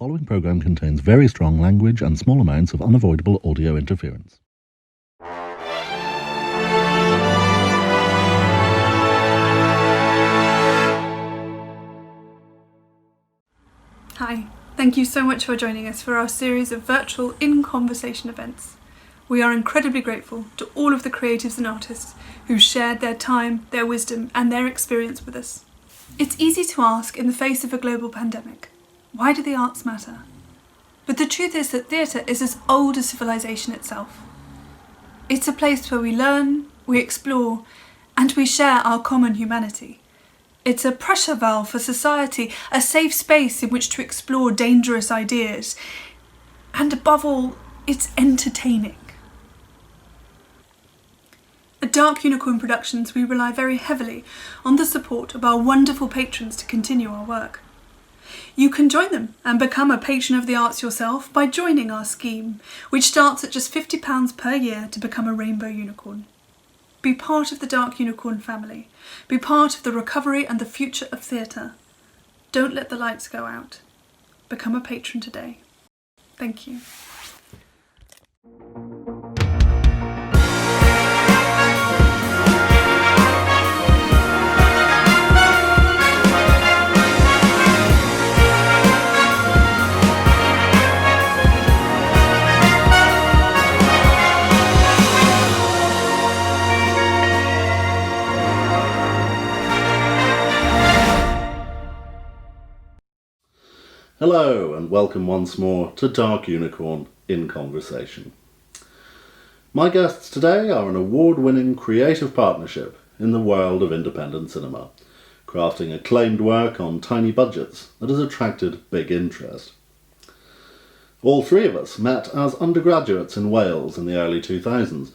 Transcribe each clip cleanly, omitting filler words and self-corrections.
following program contains very strong language and small amounts of unavoidable audio interference. Hi, thank you so much for joining us for our series of virtual in-conversation events. We are incredibly grateful to all of the creatives and artists who shared their time, their wisdom, and their experience with us. It's easy to ask in the face of a global pandemic, why do the arts matter? But the truth is that theatre is as old as civilization itself. It's a place where we learn, we explore, and we share our common humanity. It's a pressure valve for society, a safe space in which to explore dangerous ideas. And above all, it's entertaining. At Dark Unicorn Productions, we rely very heavily on the support of our wonderful patrons to continue our work. You can join them and become a patron of the arts yourself by joining our scheme, which starts at just £50 per year to become a rainbow unicorn. Be part of the Dark Unicorn family. Be part of the recovery and the future of theatre. Don't let the lights go out. Become a patron today. Thank you. Hello and welcome once more to Dark Unicorn in Conversation. My guests today are an award-winning creative partnership in the world of independent cinema, crafting acclaimed work on tiny budgets that has attracted big interest. All three of us met as undergraduates in Wales in the early 2000s,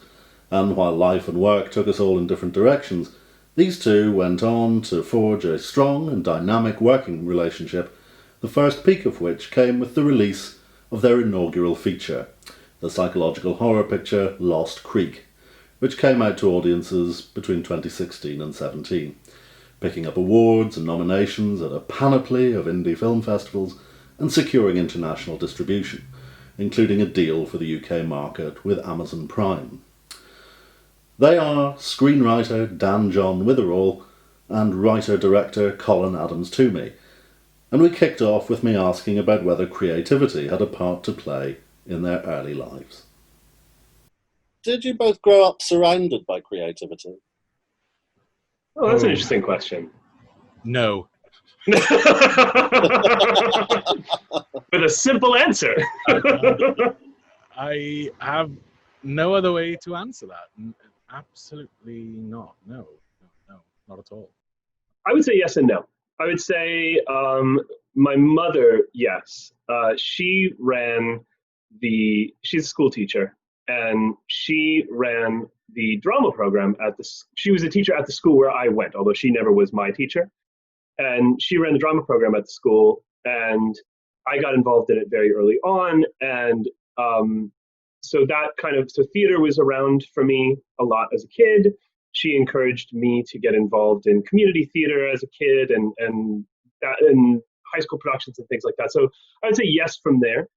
and while life and work took us all in different directions, these two went on to forge a strong and dynamic working relationship, the first peak of which came with the release of their inaugural feature, the psychological horror picture Lost Creek, which came out to audiences between 2016 and 2017, picking up awards and nominations at a panoply of indie film festivals and securing international distribution, including a deal for the UK market with Amazon Prime. They are screenwriter Dan John Witherall and writer-director Colin Adams-Toomey, and we kicked off with me asking about whether creativity had a part to play in their early lives. Did you both grow up surrounded by creativity? Oh, that's an interesting question. No. With a simple answer. I have no other way to answer that. Absolutely not. No, not at all. I would say yes and no. I would say my mother, yes. She's a school teacher, and she ran the drama program she was a teacher at the school where I went, although she never was my teacher. And she ran the drama program at the school, and I got involved in it very early on. And so theater was around for me a lot as a kid. She encouraged me to get involved in community theater as a kid and high school productions and things like that. So I would say yes from there.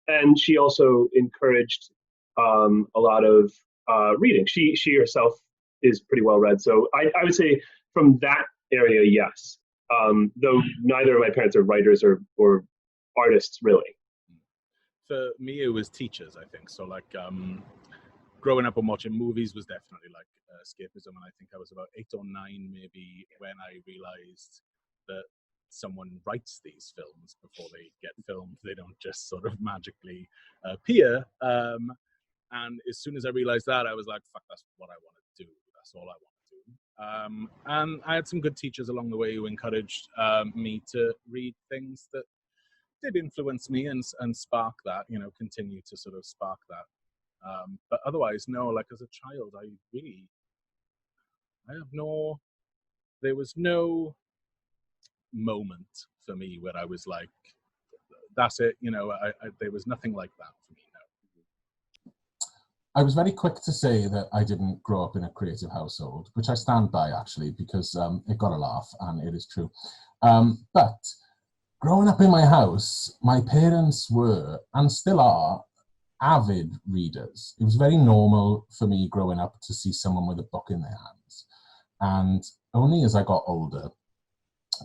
And she also encouraged a lot of reading. She herself is pretty well read. So I would say from that area, yes. Though neither of my parents are writers or artists, really. For me, it was teachers, I think. So growing up and watching movies was definitely escapism, and I think I was about 8 or 9 maybe when I realized that someone writes these films before they get filmed. They don't just sort of magically appear. And as soon as I realized that, I was like, fuck, that's what I want to do. That's all I want to do. And I had some good teachers along the way who encouraged me to read things that did influence me and spark that, continue to sort of spark that. But otherwise, no, as a child, there was no moment for me where I was like, that's it, there was nothing like that for me, no. I was very quick to say that I didn't grow up in a creative household, which I stand by actually, because it got a laugh and it is true. But growing up in my house, my parents were, and still are, avid readers. It was very normal for me growing up to see someone with a book in their hands. And only as I got older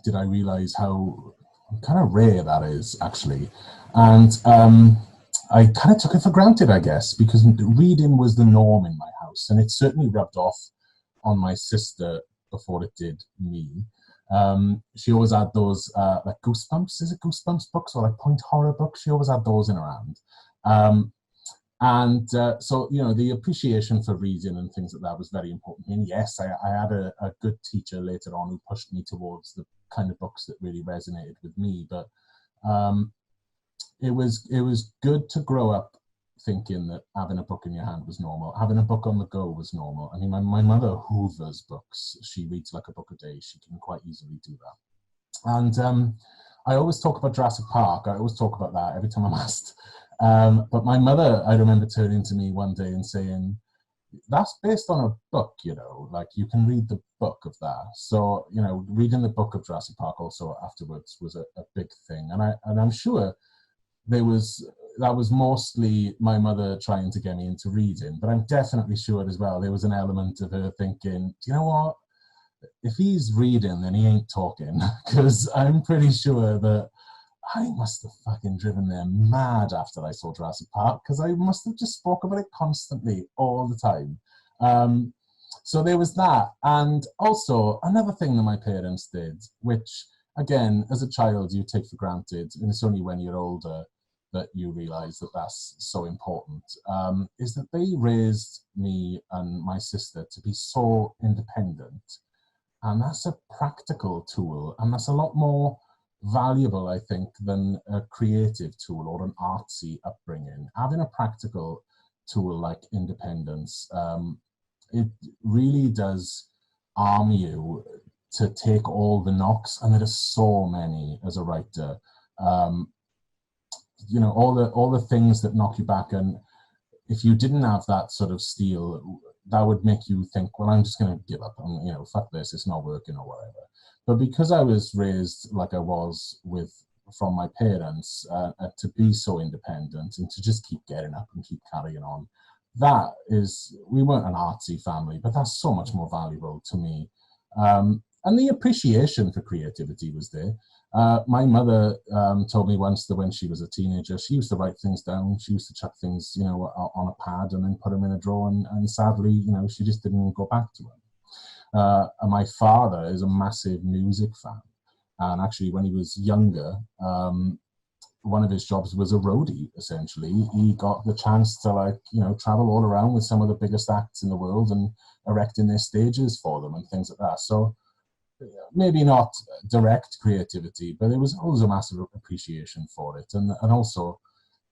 did I realize how kind of rare that is, actually. And I kind of took it for granted, I guess, because reading was the norm in my house. And it certainly rubbed off on my sister before it did me. She always had those like Goosebumps, is it Goosebumps books or like point horror books? She always had those in her hand. So, you know, the appreciation for reading and things like that was very important. And yes, I had a good teacher later on who pushed me towards the kind of books that really resonated with me. But it was good to grow up thinking that having a book in your hand was normal. Having a book on the go was normal. I mean, my mother hoovers books. She reads like a book a day. She can quite easily do that. And I always talk about Jurassic Park. I always talk about that every time I'm asked. But my mother, I remember turning to me one day and saying, that's based on a book, you know, like you can read the book of that. So, you know, reading the book of Jurassic Park also afterwards was a big thing. And I'm sure that was mostly my mother trying to get me into reading, but I'm definitely sure as well there was an element of her thinking, do you know what? If he's reading, then he ain't talking, because I'm pretty sure that I must have fucking driven them mad after I saw Jurassic Park, because I must have just spoke about it constantly all the time. So there was that. And also another thing that my parents did, which again, as a child, you take for granted, and it's only when you're older that you realize that that's so important, is that they raised me and my sister to be so independent. And that's a practical tool, and that's a lot more valuable, I think, than a creative tool or an artsy upbringing. Having a practical tool like independence, it really does arm you to take all the knocks, and there are so many as a writer. You know, all the things that knock you back, and if you didn't have that sort of steel, that would make you think, well, I'm just going to give up, and, you know, fuck this, it's not working or whatever. But because I was raised like I was from my parents, to be so independent and to just keep getting up and keep carrying on, we weren't an artsy family, but that's so much more valuable to me. And the appreciation for creativity was there. My mother told me once that when she was a teenager, she used to write things down. She used to chuck things, you know, on a pad and then put them in a drawer. And sadly, you know, she just didn't go back to them. And my father is a massive music fan. And actually, when he was younger, one of his jobs was a roadie, essentially. He got the chance to, like, you know, travel all around with some of the biggest acts in the world and erecting their stages for them and things like that. So maybe not direct creativity, but there was always a massive appreciation for it. And also,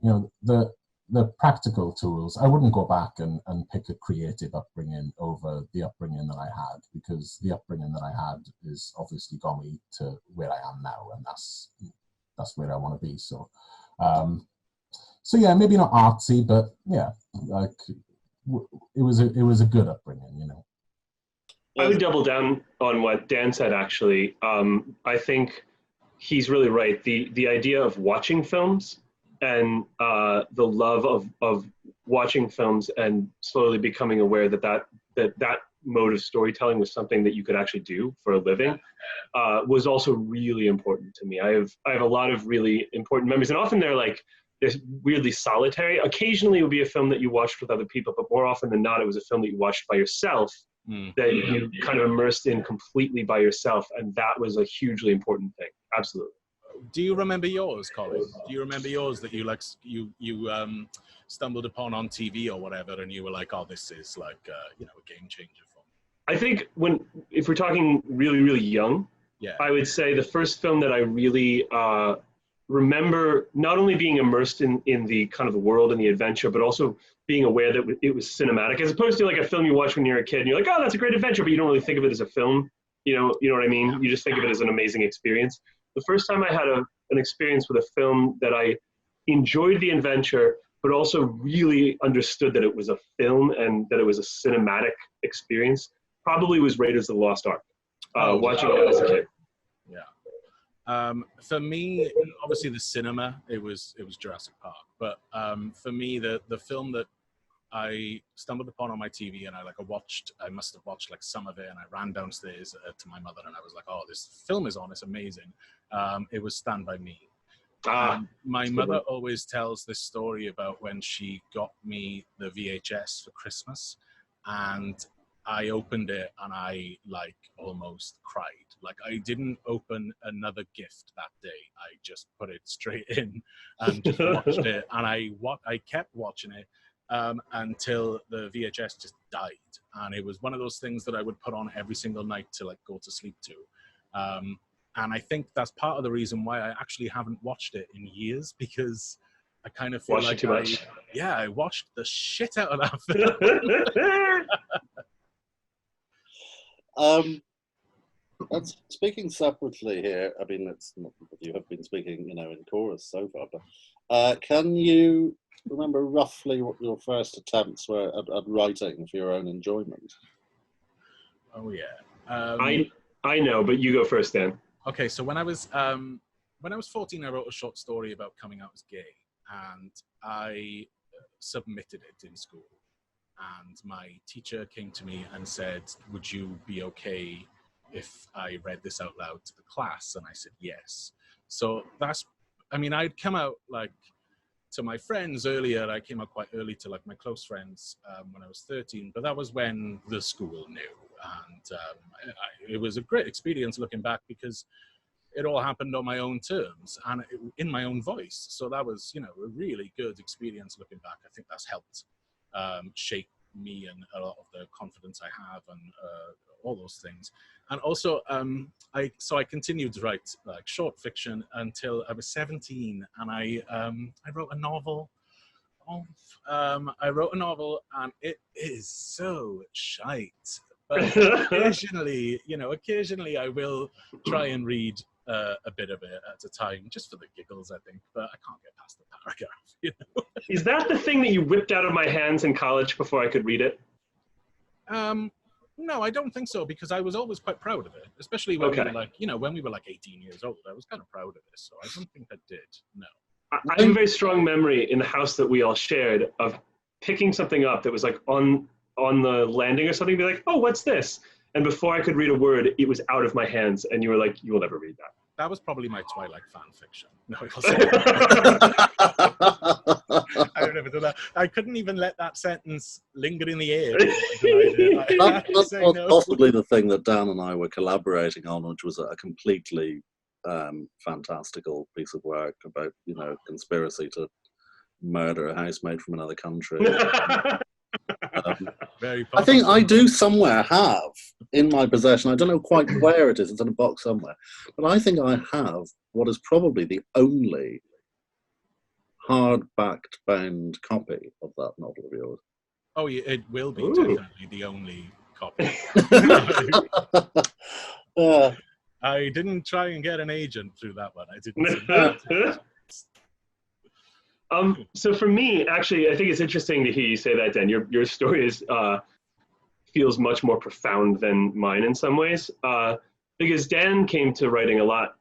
you know, the practical tools. I wouldn't go back and pick a creative upbringing over the upbringing that I had, because the upbringing that I had is obviously got me to where I am now, and that's where I want to be. So yeah, maybe not artsy, but yeah, like it was a good upbringing, you know. I would double down on what Dan said, actually. I think he's really right. The idea of watching films and the love of watching films and slowly becoming aware that mode of storytelling was something that you could actually do for a living was also really important to me. I have a lot of really important memories, and often they're weirdly solitary. Occasionally it would be a film that you watched with other people, but more often than not, it was a film that you watched by yourself. That you kind of immersed in completely by yourself, and that was a hugely important thing. Absolutely. Do you remember yours, Colin? Do you remember yours that you stumbled upon on TV or whatever, and you were like, "Oh, this is like you know, a game changer for me"? I think if we're talking really, really young, yeah, I would say the first film that I really remember not only being immersed in the kind of the world and the adventure, but also being aware that it was cinematic, as opposed to like a film you watch when you're a kid and you're like, oh, that's a great adventure, but you don't really think of it as a film. You know what I mean? You just think of it as an amazing experience. The first time I had an experience with a film that I enjoyed the adventure, but also really understood that it was a film and that it was a cinematic experience, probably was Raiders of the Lost Ark, watching it as a kid. Yeah. For me, obviously the cinema, it was Jurassic Park. But for me, the film that I stumbled upon on my TV and I must have watched like some of it, and I ran downstairs to my mother and I was like, oh, this film is on, it's amazing. It was Stand By Me. My mother always tells this story about when she got me the VHS for Christmas, and I opened it and I like almost cried. Like I didn't open another gift that day. I just put it straight in and just watched it. And I kept watching it until the VHS just died. And it was one of those things that I would put on every single night to like go to sleep to. And I think that's part of the reason why I actually haven't watched it in years, because I kind of feel like I watched the shit out of that film. Speaking separately here, I mean, it's not that you have been speaking, in chorus so far, but can you remember roughly what your first attempts were at writing for your own enjoyment? Oh yeah. I know, but you go first, Dan. Okay, so when I was 14, I wrote a short story about coming out as gay, and I submitted it in school. And my teacher came to me and said, would you be okay if I read this out loud to the class? And I said, yes. So I'd come out like to my friends earlier. I came out quite early to like my close friends when I was 13, but that was when the school knew. And it was a great experience looking back, because it all happened on my own terms and in my own voice. So that was, a really good experience looking back. I think that's helped shape me and a lot of the confidence I have and all those things. And also, I continued to write like short fiction until I was 17, and I wrote a novel. I wrote a novel, and it is so shite. But occasionally I will try and read a bit of it at a time, just for the giggles, I think. But I can't get past the paragraph. Is that the thing that you whipped out of my hands in college before I could read it? No, I don't think so, because I was always quite proud of it, especially when we were like, when we were like 18 years old. I was kind of proud of this, so I don't think I did. No. I have a very strong memory in the house that we all shared of picking something up that was like on the landing or something, be like, oh, what's this? And before I could read a word, it was out of my hands, and you were like, you will never read that. That was probably my Twilight fan fiction. No, I don't ever do that. I couldn't even let that sentence linger in the air. That was possibly the thing that Dan and I were collaborating on, which was a completely fantastical piece of work about, conspiracy to murder a housemaid from another country. I think I do somewhere have in my possession, I don't know quite where it is, it's in a box somewhere, but I think I have what is probably the only hard-backed bound copy of that novel of yours. Oh, yeah, it will be definitely the only copy. I didn't try and get an agent through that one. I didn't. So for me, actually, I think it's interesting to hear you say that, Dan. Your story feels much more profound than mine in some ways, because Dan came to writing a lot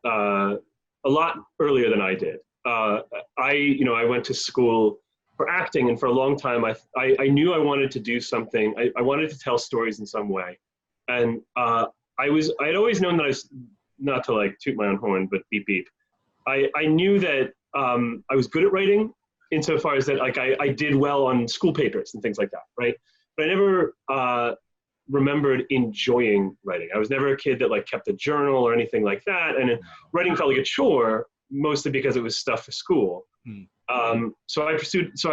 earlier than I did. I went to school for acting, and for a long time, I knew I wanted to do something. I wanted to tell stories in some way, and I'd always known that I was, not to like toot my own horn, but beep beep. I knew that I was good at writing, insofar as that like I did well on school papers and things like that, right? But I never remembered enjoying writing. I was never a kid that like kept a journal or anything like that, and writing felt like a chore, mostly because it was stuff for school. So I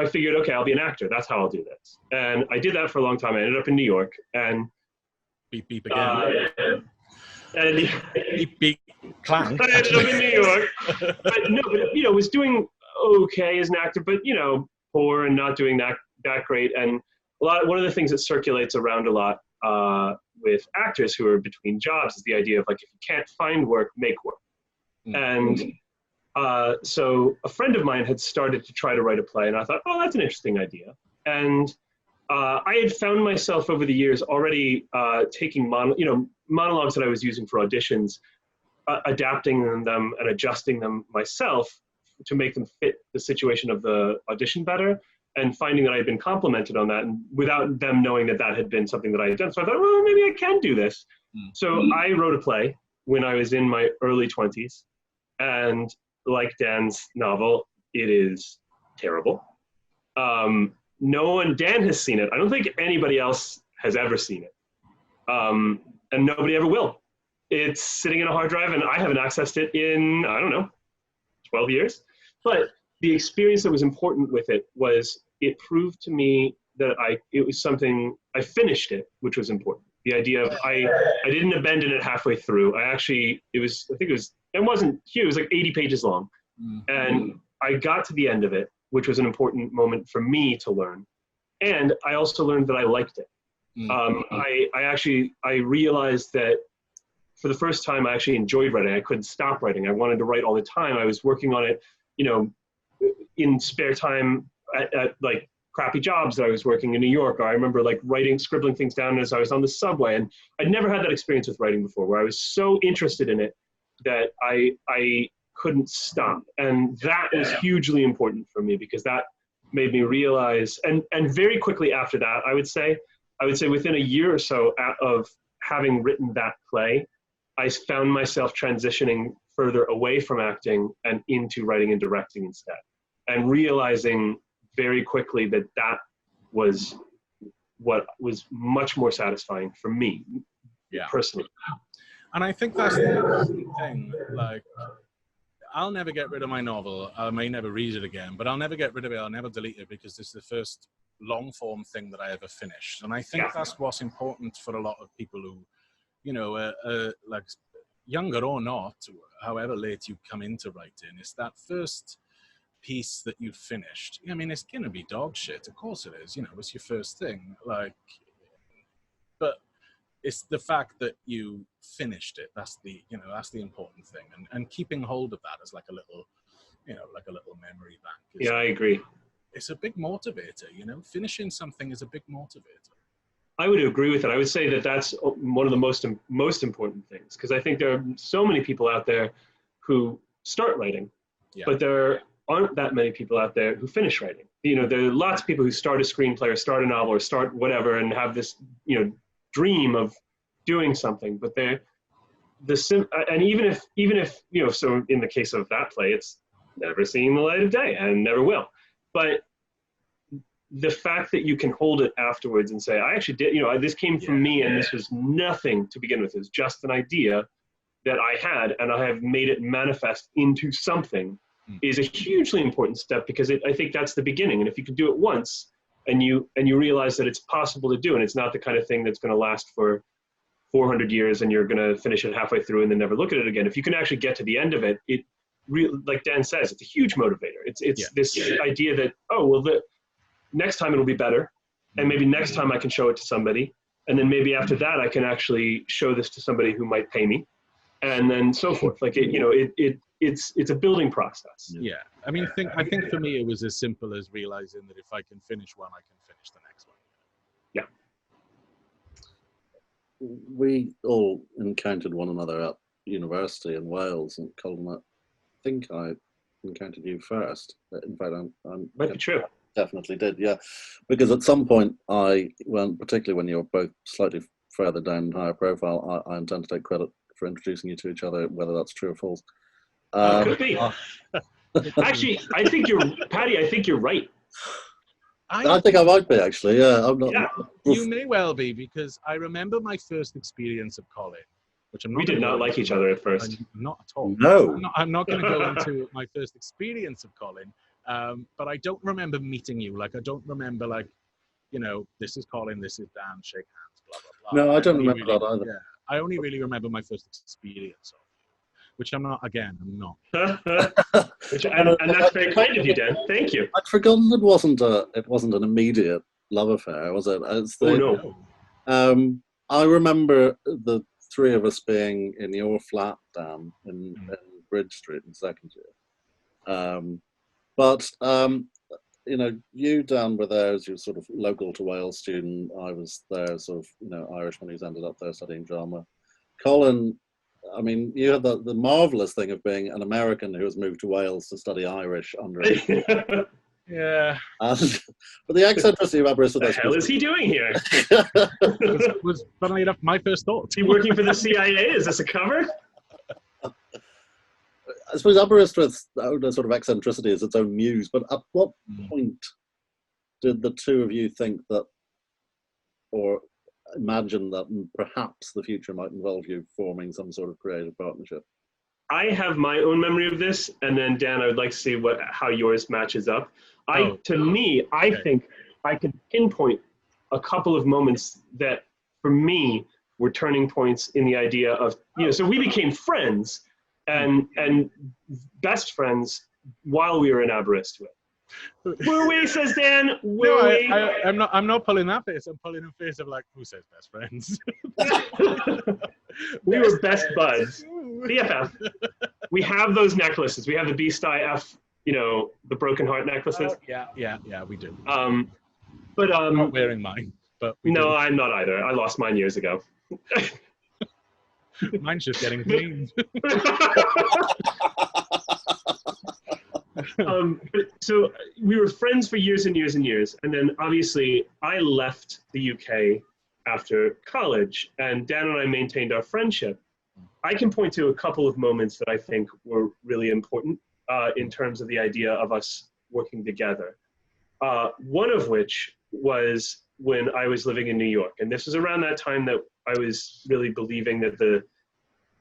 figured, okay, I'll be an actor. That's how I'll do this. And I did that for a long time. I ended up in New York, and beep beep again. And beep beep clang. I ended up in New York. But was doing okay as an actor, but poor and not doing that great. And one of the things that circulates around a lot with actors who are between jobs is the idea of like, if you can't find work, make work. And so a friend of mine had started to try to write a play, and I thought, oh, that's an interesting idea. And I had found myself over the years already taking monologues that I was using for auditions, adapting them and adjusting them myself to make them fit the situation of the audition better, and finding that I had been complimented on that, and without them knowing that that had been something that I had done. So I thought, well, maybe I can do this. So I wrote a play when I was in my early 20s, and like Dan's novel, it is terrible. Dan has seen it. I don't think anybody else has ever seen it. And nobody ever will. It's sitting in a hard drive, and I haven't accessed it in, I don't know, 12 years. But the experience that was important with it was it proved to me that it was something, I finished it, which was important. The idea of I didn't abandon it halfway through. It wasn't huge, it was like 80 pages long. And I got to the end of it, which was an important moment for me to learn. And I also learned that I liked it. I realized that for the first time, I actually enjoyed writing. I couldn't stop writing. I wanted to write all the time. I was working on it, in spare time at like crappy jobs that I was working in New York. I remember like scribbling things down as I was on the subway. And I'd never had that experience with writing before, where I was so interested in it that I couldn't stop. And that was hugely important for me, because that made me realize, and very quickly after that, I would say within a year or so of having written that play, I found myself transitioning further away from acting and into writing and directing instead, and realizing very quickly that was what was much more satisfying for me personally. And I think that's the thing, like, I'll never get rid of my novel. I may never read it again, but I'll never get rid of it. I'll never delete it, because it's the first long form thing that I ever finished. And I think that's what's important for a lot of people who, like younger or not, however late you come into writing, it's that first piece that you finished. I mean, it's going to be dog shit. Of course it is. It's your first thing. But it's the fact that you finished it. That's the important thing. And keeping hold of that as like a little, memory bank. I agree. It's a big motivator, finishing something is a big motivator. I would agree with it. I would say that that's one of the most important things, because I think there are so many people out there who start writing, but there aren't that many people out there who finish writing. There are lots of people who start a screenplay or start a novel or start whatever and have this, dream of doing something, but and even if so in the case of that play, it's never seen the light of day and never will. But the fact that you can hold it afterwards and say, I actually did, this came from me, and this was nothing to begin with. It was just an idea that I had, and I have made it manifest into something, is a hugely important step, because I think that's the beginning. And if you can do it once, and you realize that it's possible to do, and it's not the kind of thing that's going to last for 400 years and you're going to finish it halfway through and then never look at it again. If you can actually get to the end of it, like Dan says, it's a huge motivator. It's this idea that, the next time it'll be better, and maybe next time I can show it to somebody, and then maybe after that I can actually show this to somebody who might pay me, and then so forth. Like it's a building process. Yeah, I mean, I think for me it was as simple as realizing that if I can finish one, I can finish the next one. Yeah. We all encountered one another at university in Wales, and Colin, I think I encountered you first. In fact, I'm might be true. Definitely did, yeah. Because at some point, particularly when you're both slightly further down in higher profile, I intend to take credit for introducing you to each other, whether that's true or false. Could be. Actually, I think you're right. I think I might be, actually, yeah. I'm not. Yeah. You may well be, because I remember my first experience of Colin, which I'm not. We did not like each other at first. Not at all. No. I'm not going to go into my first experience of Colin. But I don't remember meeting you. Like, I don't remember, this is Colin, this is Dan, shake hands, blah, blah, blah. No, I don't remember that either. Yeah, I only really remember my first experience of you, which I'm not. And that's very kind of you, Dan. Thank you. I'd forgotten it wasn't an immediate love affair, was it? No. I remember the three of us being in your flat, Dan, in Bridge Street in second year. But, you, Dan, were there as your sort of local to Wales student. I was there sort of, Irishman who's ended up there studying drama. Colin I mean, you had the marvellous thing of being an American who has moved to Wales to study Irish under Yeah. but the eccentricity of Aberystwyth... What the hell is he doing here? was funnily enough my first thought. Is he working for the CIA? Is this a cover? I suppose Aberystwyth's own sort of eccentricity is its own muse, but at what point did the two of you think that, or imagine that perhaps the future might involve you forming some sort of creative partnership? I have my own memory of this, and then Dan, I would like to see how yours matches up. I think I could pinpoint a couple of moments that, for me, were turning points in the idea of, so we became friends and best friends while we were in Aberystwyth. Were we, says Dan? I'm not pulling that face. I'm pulling a face of like, who says best friends? We were best buds. BFF. We have those necklaces. We have the Beast Eye F, the broken heart necklaces. Yeah, we do. But I'm not wearing mine. But no, I'm not either. I lost mine years ago. Mine's just getting cleaned. So we were friends for years and years and years, and then obviously I left the UK after college, and Dan and I maintained our friendship. I can point to a couple of moments that I think were really important in terms of the idea of us working together. One of which was when I was living in New York, and this was around that time that I was really believing that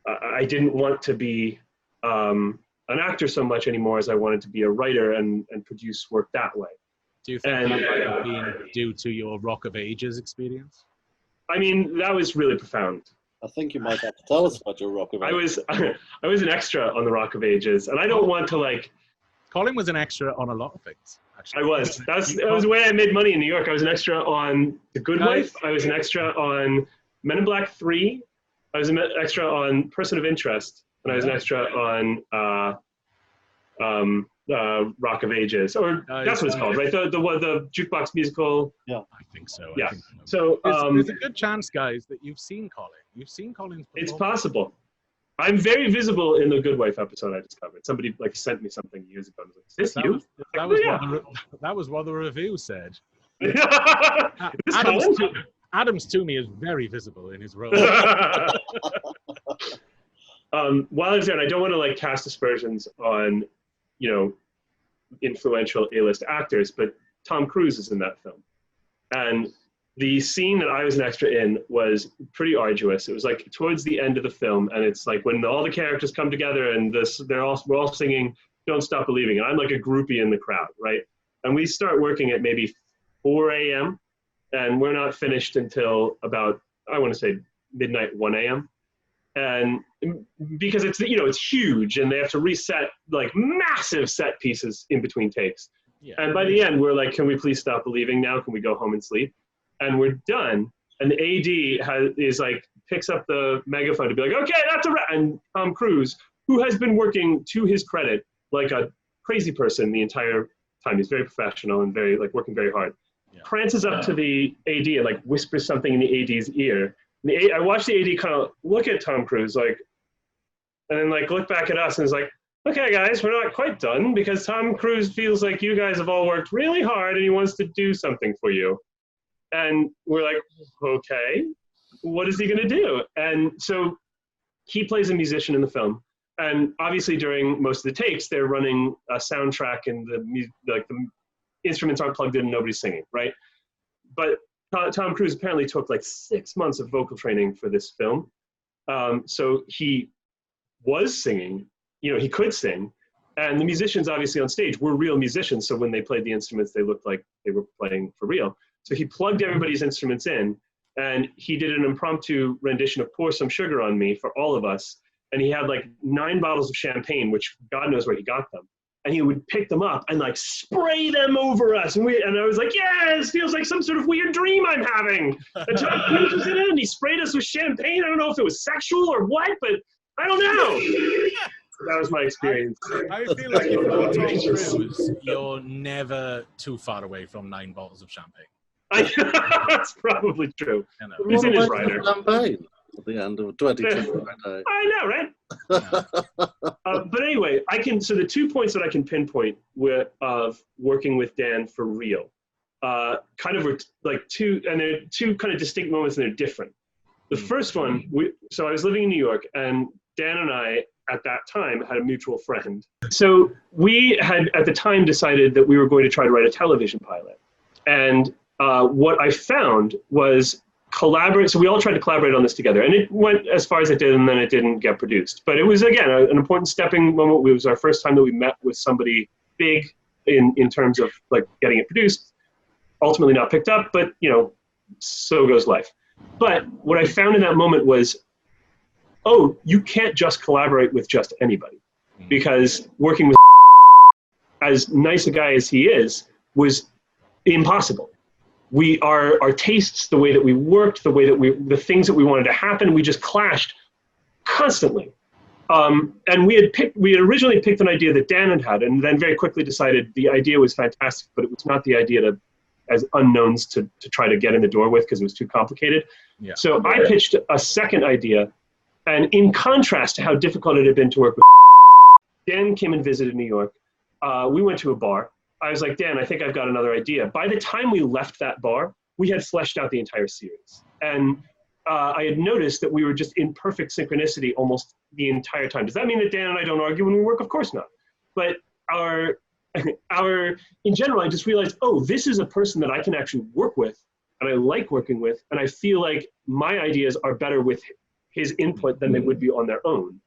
I didn't want to be an actor so much anymore as I wanted to be a writer and produce work that way. Do you think that might have been due to your Rock of Ages experience? I mean, that was really profound. I think you might have to tell us about your Rock of Ages. I was an extra on the Rock of Ages, and I don't want to Colin was an extra on a lot of things. Actually. I was. That was the way I made money in New York. I was an extra on The Good Wife. I was an extra on Men in Black 3. I was an extra on Person of Interest, and I was an extra on Rock of Ages, or that's what it's called, right? The jukebox musical. Yeah, I think so. Yeah. So there's a good chance, guys, that you've seen Colin. You've seen Colin's performance. It's possible. I'm very visible in the Good Wife episode I discovered. Somebody sent me something years ago. I was like, is this you? That was what the review said. Adams-Toomey is very visible in his role. While I was there, and I don't want to cast aspersions on, influential A-list actors, but Tom Cruise is in that film. And the scene that I was an extra in was pretty arduous. It was towards the end of the film, and it's when all the characters come together and we're all singing "Don't Stop Believing," and I'm like a groupie in the crowd, right? And we start working at maybe 4 a.m. and we're not finished until about, I want to say, midnight, 1 a.m. And because it's huge, and they have to reset massive set pieces in between takes. Yeah. And by the end, we're like, can we please stop believing now? Can we go home and sleep? And we're done. And the AD picks up the megaphone to be like, okay, that's a wrap. And Tom Cruise, who has been working, to his credit, like a crazy person the entire time. He's very professional and very working very hard. Yeah. Prances up to the AD and whispers something in the AD's ear. And I watched the AD kind of look at Tom Cruise and then look back at us and is like, okay, guys, we're not quite done because Tom Cruise feels like you guys have all worked really hard and he wants to do something for you. And we're like, okay, what is he going to do? And so he plays a musician in the film. And obviously during most of the takes, they're running a soundtrack and the instruments aren't plugged in and nobody's singing, right? But Tom Cruise apparently took 6 months of vocal training for this film. So he was singing, he could sing. And the musicians obviously on stage were real musicians. So when they played the instruments, they looked like they were playing for real. So he plugged everybody's instruments in and he did an impromptu rendition of Pour Some Sugar on Me for all of us. And he had 9 bottles of champagne, which God knows where he got them. And he would pick them up and spray them over us. And I was like, yeah, this feels like some sort of weird dream I'm having. And Tom Cruise was in it and he sprayed us with champagne. I don't know if it was sexual or what, but I don't know. So that was my experience. I feel like if you're Tom Cruise, you're never too far away from 9 bottles of champagne. That's probably true. He's in his rider. Champagne. at the end of 22 day. I know, right? But anyway, so the 2 points that I can pinpoint of working with Dan for real, kind of were like and they're two kind of distinct moments and they're different. The first one, so I was living in New York and Dan and I at that time had a mutual friend. So we had at the time decided that we were going to try to write a television pilot. And what I found was so we all tried to collaborate on this together, and it went as far as it did, and then it didn't get produced. But it was, again, an important stepping moment. It was our first time that we met with somebody big in terms of like getting it produced. Ultimately not picked up, but so goes life. But what I found in that moment was, you can't just collaborate with just anybody, because working with as nice a guy as he is was impossible. Our tastes, the way that we worked, the way that the things that we wanted to happen, we just clashed constantly. And we had originally picked an idea that Dan had, and then very quickly decided the idea was fantastic, but it was not the idea as unknowns to try to get in the door with, because it was too complicated. Yeah. So I pitched a second idea, and in contrast to how difficult it had been to work with, Dan came and visited New York. We went to a bar. I was like, Dan, I think I've got another idea. By the time we left that bar, we had fleshed out the entire series. And I had noticed that we were just in perfect synchronicity almost the entire time. Does that mean that Dan and I don't argue when we work? Of course not. But in general, I just realized, this is a person that I can actually work with, and I like working with, and I feel like my ideas are better with his input than they would be on their own.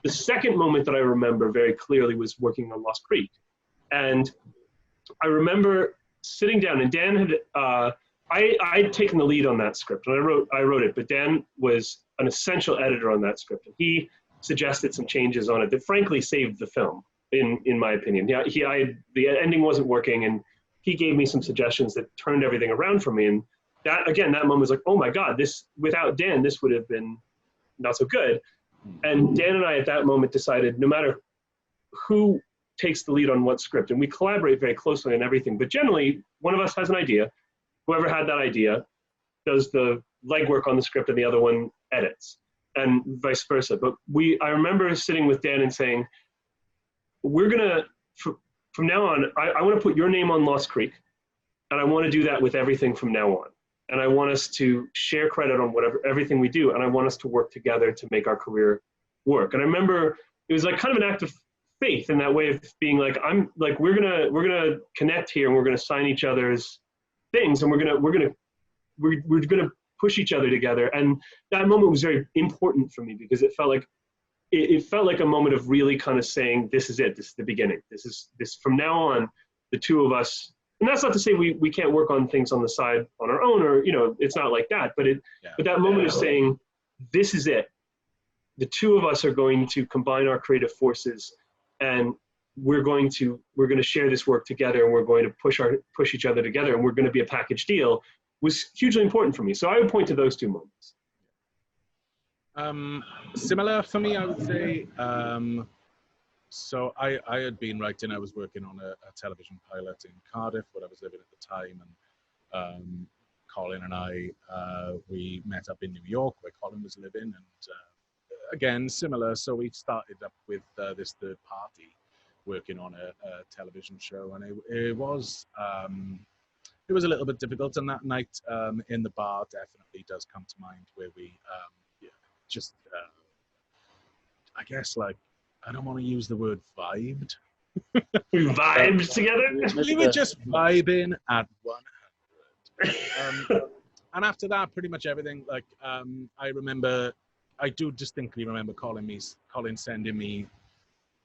The second moment that I remember very clearly was working on Lost Creek. And I remember sitting down, and Dan had, I'd taken the lead on that script, and I wrote it, but Dan was an essential editor on that script. And he suggested some changes on it that frankly saved the film, in my opinion. The ending wasn't working, and he gave me some suggestions that turned everything around for me. And that moment was like, oh my God, without Dan, this would have been not so good. And Dan and I at that moment decided no matter who takes the lead on what script, and we collaborate very closely on everything, but generally one of us has an idea, whoever had that idea does the legwork on the script and the other one edits, and vice versa. But I remember sitting with Dan and saying, we're gonna, from now on, I want to put your name on Lost Creek, and I want to do that with everything from now on. And I want us to share credit on everything we do, and I want us to work together to make our career work. And I remember it was like kind of an act of faith in that way of being like, we're gonna connect here, and we're gonna sign each other's things, and we're gonna push each other together. And that moment was very important for me, because it felt like a moment of really kind of saying, this is it, this is the beginning, this from now on, the two of us. And that's not to say we can't work on things on the side on our own, or it's not like that, but that moment of saying, this is it, the two of us are going to combine our creative forces, and we're going to share this work together, and we're going to push each other together, and we're going to be a package deal, was hugely important for me. So I would point to those two moments. Similar for me, I would say. So I had been writing, I was working on a television pilot in Cardiff, where I was living at the time, and Colin and I, we met up in New York, where Colin was living, and again, similar. So we started up with this third party working on a television show, and it was a little bit difficult. And that night in the bar definitely does come to mind, where we I guess, like, I don't want to use the word vibed. We vibed together? We were just vibing at 100. And after that, pretty much everything, like, I do distinctly remember Colin sending me,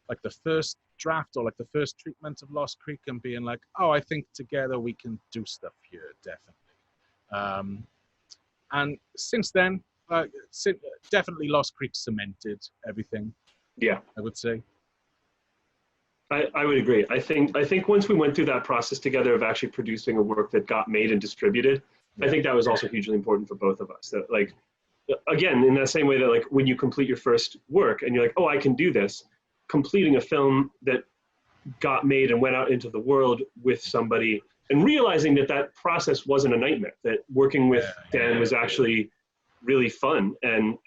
like, the first draft, or like the first treatment of Lost Creek, and being like, I think together we can do stuff here, definitely. And since then, definitely Lost Creek cemented everything. Yeah, I would say. I would agree. I think once we went through that process together of actually producing a work that got made and distributed, I think that was also hugely important for both of us. That, like, again, in that same way that, like, when you complete your first work and you're like, I can do this, completing a film that got made and went out into the world with somebody, and realizing that process wasn't a nightmare, that working with Dan was actually really fun and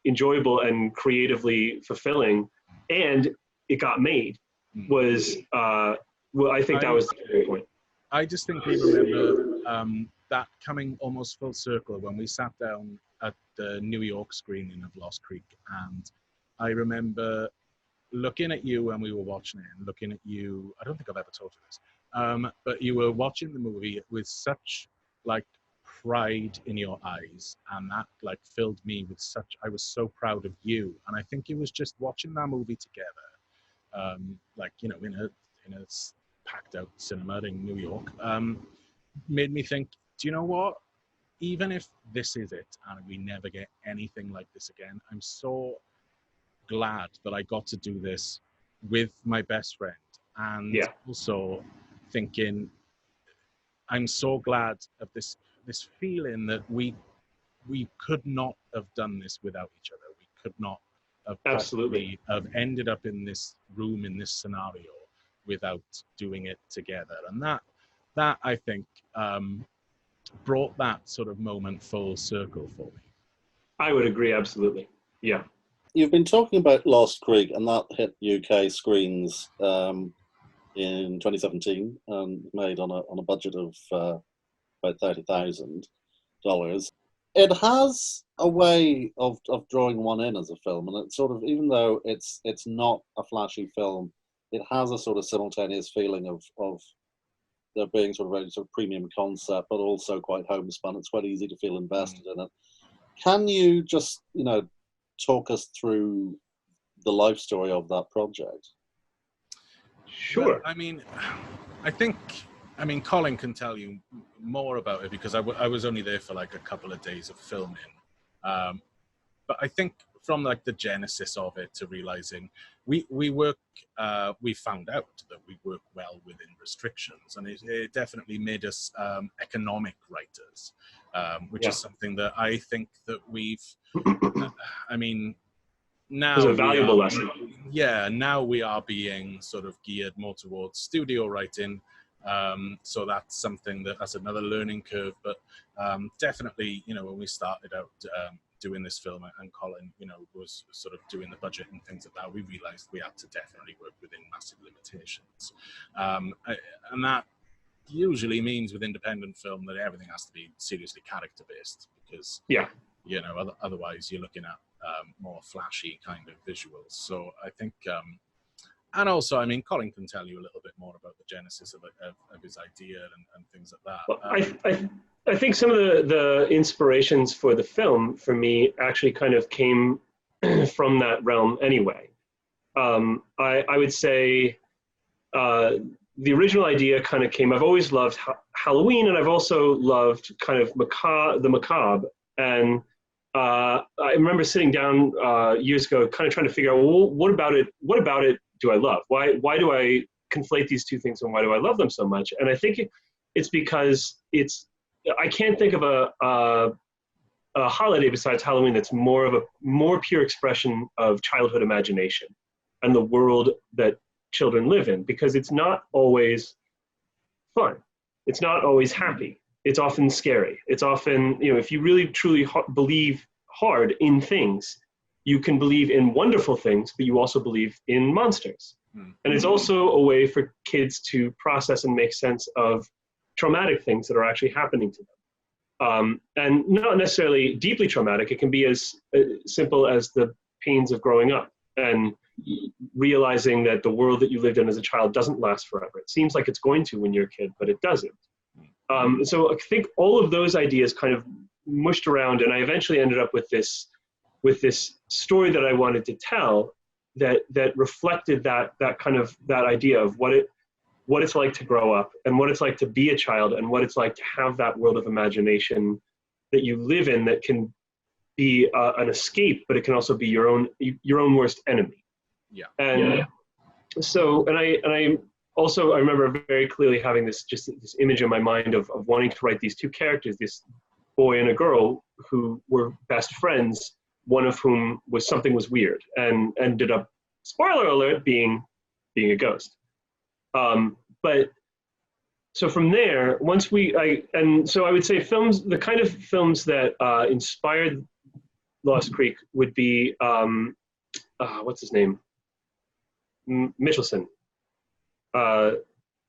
enjoyable and creatively fulfilling, and it got made, was well, I think that was the turning point. I distinctly remember that coming almost full circle when we sat down at the New York screening of Lost Creek, and I remember looking at you when we were watching it, and looking at you, I don't think I've ever told you this, but you were watching the movie with such like pride in your eyes, and that like filled me with such, I was so proud of you. And I think it was just watching that movie together, like, you know, in a packed out cinema in New York, made me think, do you know what? Even if this is it and we never get anything like this again, I'm so glad that I got to do this with my best friend. And also thinking, I'm so glad of this feeling that we could not have done this without each other. We could not have absolutely have ended up in this room, in this scenario, without doing it together. And that I think brought that sort of moment full circle for me. I would agree, absolutely. Yeah. You've been talking about Lost Creek, and that hit UK screens in 2017 and made on a budget of about $30,000. It has a way of drawing one in as a film, and it's sort of, even though it's not a flashy film, it has a sort of simultaneous feeling of there being sort of a sort of premium concept, but also quite homespun. It's quite easy to feel invested in it. Can you just, you know, talk us through the life story of that project? Sure. Well, I mean, Colin can tell you more about it, because I was only there for like a couple of days of filming. But I think from like the genesis of it to realizing we found out that we work well within restrictions, and it definitely made us economic writers, which is something that I think that we've, I mean, now it's a valuable lesson. Yeah, now we are being sort of geared more towards studio writing. So that's something that's another learning curve, but definitely, you know, when we started out doing this film, and Colin, you know, was sort of doing the budget and things like that, we realized we had to definitely work within massive limitations. And that usually means with independent film that everything has to be seriously character based, because, you know, otherwise you're looking at more flashy kind of visuals. So I think, and also, I mean, Colin can tell you a little bit more about the genesis of his idea and things like that. Well, I think some of the inspirations for the film, for me, actually kind of came from that realm anyway. I would say the original idea kind of came, I've always loved Halloween, and I've also loved kind of the macabre. And I remember sitting down years ago, kind of trying to figure out, well, what about it do I love? Why do I conflate these two things, and why do I love them so much? And I think it's because I can't think of a holiday besides Halloween that's more pure expression of childhood imagination and the world that children live in, because it's not always fun. It's not always happy. It's often scary. It's often, you know, if you really truly believe hard in things, you can believe in wonderful things, but you also believe in monsters. And it's also a way for kids to process and make sense of traumatic things that are actually happening to them. And not necessarily deeply traumatic. It can be as simple as the pains of growing up and realizing that the world that you lived in as a child doesn't last forever. It seems like it's going to when you're a kid, but it doesn't. So I think all of those ideas kind of mushed around, and I eventually ended up with this story that I wanted to tell that reflected that idea of what it's like to grow up, and what it's like to be a child, and what it's like to have that world of imagination that you live in, that can be an escape, but it can also be your own worst enemy. So, and I also, I remember very clearly having this image in my mind of wanting to write these two characters, this boy and a girl who were best friends, one of whom was weird and ended up, spoiler alert, being a ghost. But so from there, so I would say films, the kind of films that inspired Lost Creek would be, what's his name? Mitchelson. The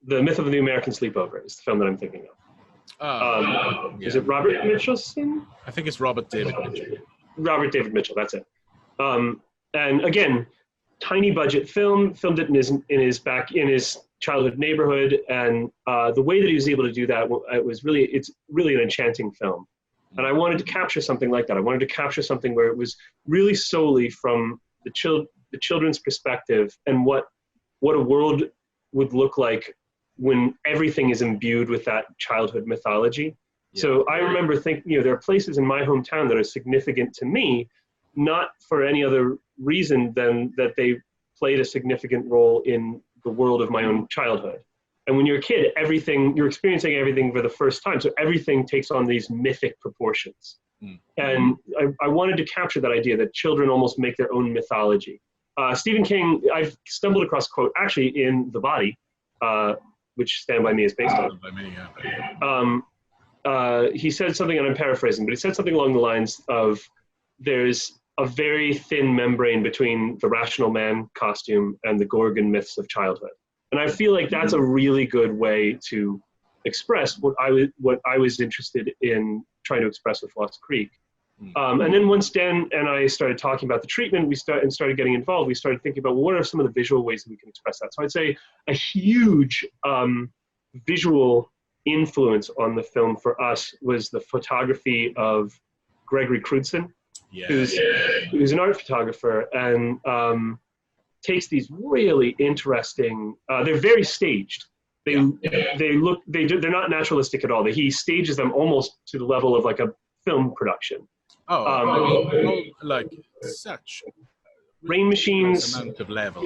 Myth of the American Sleepover is the film that I'm thinking of. Is it Robert Mitchelson? I think it's Robert David Mitchell. Robert David Mitchell, that's it. And again, tiny budget film, filmed it in his childhood neighborhood, and the way that he was able to do that, it's really an enchanting film. And I wanted to capture something like that. I wanted to capture something where it was really solely from the children's perspective, and what a world would look like when everything is imbued with that childhood mythology. Yeah. So I remember thinking, there are places in my hometown that are significant to me, not for any other reason than that they played a significant role in the world of my own childhood. And when you're a kid, you're experiencing everything for the first time. So everything takes on these mythic proportions. And I wanted to capture that idea that children almost make their own mythology. Stephen King, I've stumbled across a quote actually in The Body, which Stand By Me is based on. He said something, and I'm paraphrasing, but he said something along the lines of, there's a very thin membrane between the rational man costume and the Gorgon myths of childhood. And I feel like that's a really good way to express what I was interested in trying to express with Lost Creek. And then once Dan and I started talking about the treatment, started getting involved, we started thinking about, well, what are some of the visual ways that we can express that? So I'd say a huge visual influence on the film for us was the photography of Gregory Crewdson, who's an art photographer, and takes these really interesting, they're very staged. They're not naturalistic at all. He stages them almost to the level of like a film production. Such rain machines, amount of level.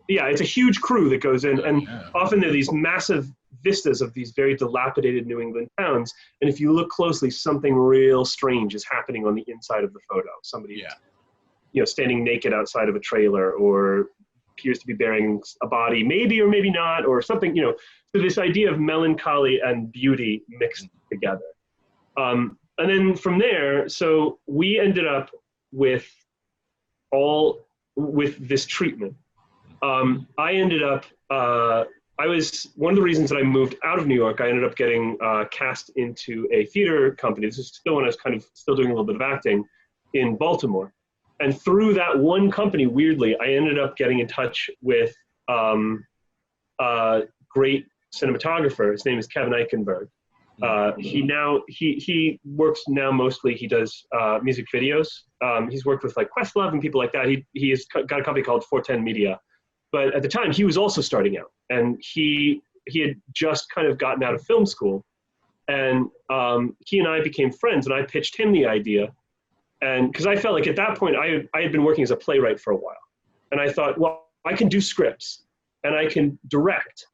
It's a huge crew that goes in, and often there are these massive vistas of these very dilapidated New England towns, and if you look closely, something real strange is happening on the inside of the photo. Somebody, standing naked outside of a trailer, or appears to be bearing a body, maybe or maybe not, or something. So this idea of melancholy and beauty mixed together. And then from there, so we ended up with this treatment. I ended up, one of the reasons that I moved out of New York, I ended up getting cast into a theater company. This is still when I was kind of still doing a little bit of acting in Baltimore. And through that one company, weirdly, I ended up getting in touch with a great cinematographer. His name is Kevin Eichenberg. He works now mostly, he does music videos. He's worked with like Questlove and people like that. He has got a company called 410 Media. But at the time, he was also starting out, and he had just kind of gotten out of film school. And he and I became friends, and I pitched him the idea. And because I felt like at that point, I had been working as a playwright for a while. And I thought, well, I can do scripts and I can direct.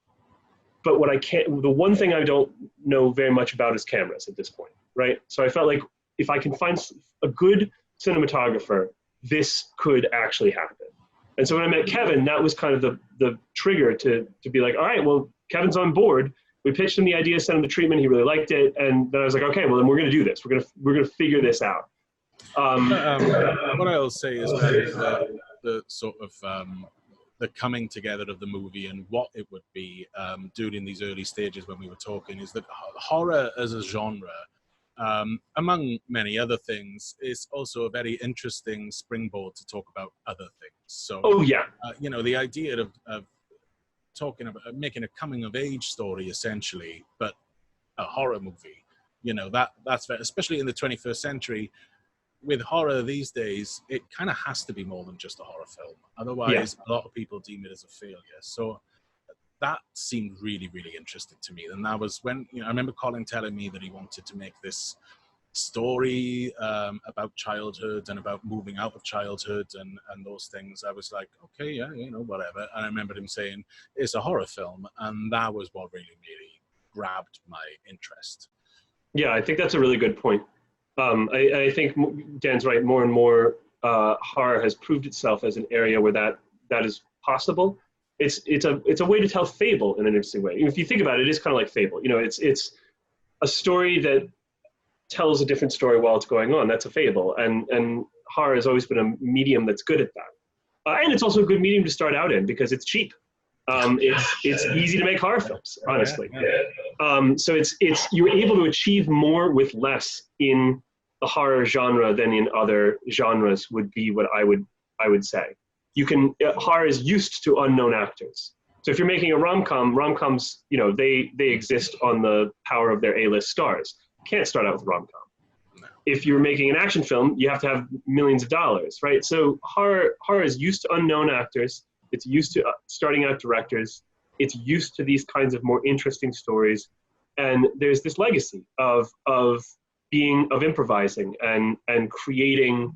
But what I can't, the one thing I don't know very much about is cameras at this point, right? So I felt like if I can find a good cinematographer, this could actually happen. And so when I met Kevin, that was kind of the trigger to be like, all right, well, Kevin's on board. We pitched him the idea, sent him the treatment. He really liked it. And then I was like, okay, well, then we're going to do this. We're going to figure this out. What I'll say is that the sort of the coming together of the movie and what it would be during these early stages when we were talking is that horror as a genre, among many other things, is also a very interesting springboard to talk about other things. So, the idea of talking about making a coming of age story essentially, but a horror movie, that's very, especially in the 21st century. With horror these days, it kind of has to be more than just a horror film. Otherwise, a lot of people deem it as a failure. So that seemed really, really interesting to me. And that was when, I remember Colin telling me that he wanted to make this story about childhood and about moving out of childhood and those things. I was like, okay, yeah, whatever. And I remember him saying, it's a horror film. And that was what really, really grabbed my interest. Yeah, I think that's a really good point. I think Dan's right. More and more horror has proved itself as an area where that is possible. it's a way to tell fable in an interesting way. If you think about it, it is kind of like fable. It's a story that tells a different story while it's going on. That's a fable, and horror has always been a medium that's good at that. And it's also a good medium to start out in because it's cheap. It's easy to make horror films, honestly. So it's you're able to achieve more with less in the horror genre than in other genres would be what I would say. Horror is used to unknown actors. So if you're making a rom-coms, they exist on the power of their A-list stars. You can't start out with rom-com. No. If you're making an action film, you have to have millions of dollars, right? So horror is used to unknown actors. It's used to starting out directors. It's used to these kinds of more interesting stories. And there's this legacy of improvising and creating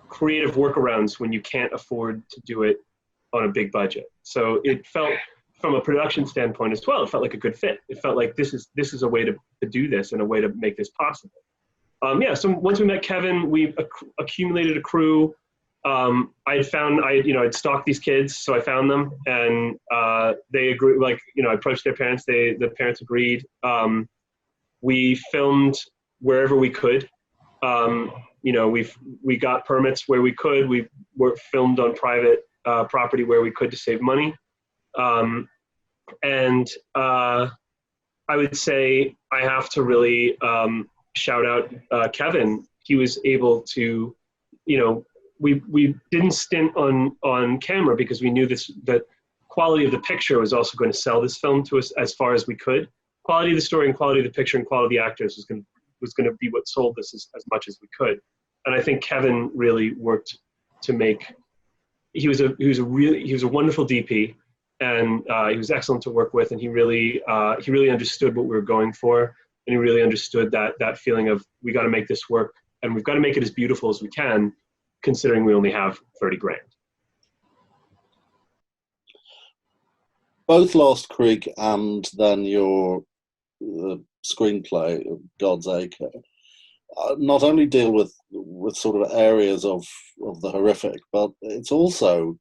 creative workarounds when you can't afford to do it on a big budget. So it felt, from a production standpoint as well, it felt like a good fit. It felt like this is a way to do this and a way to make this possible. So once we met Kevin, we accumulated a crew. I'd stalked these kids, so I found them, and they agreed. I approached their parents. The parents agreed. We filmed wherever we could. We got permits where we could. We were filmed on private property where we could to save money. And I would say I have to really shout out Kevin. He was able to, we didn't stint on camera because we knew that quality of the picture was also going to sell this film to us as far as we could. Quality of the story and quality of the picture and quality of the actors was going to be what sold this as much as we could. And I think Kevin really worked to make. He was a wonderful DP, and he was excellent to work with, and he really understood what we were going for, and he really understood that feeling of, we got to make this work, and we've got to make it as beautiful as we can, considering we only have 30 grand. Both Lost Creek and then your screenplay, God's Acre, not only deal with sort of areas of the horrific, but it's also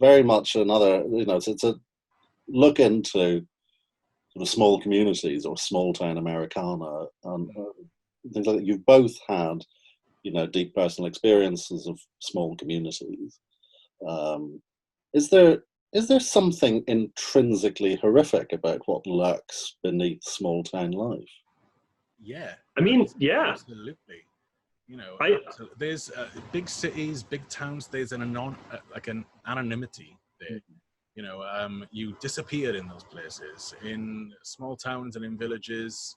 very much another, it's a look into sort of small communities or small town Americana, and things like that. You've both had, deep personal experiences of small communities. Is there something intrinsically horrific about what lurks beneath small town life? Yeah. I mean, yeah. Absolutely. So there's big cities, big towns, there's an anonymity there. You disappear in those places. In small towns and in villages,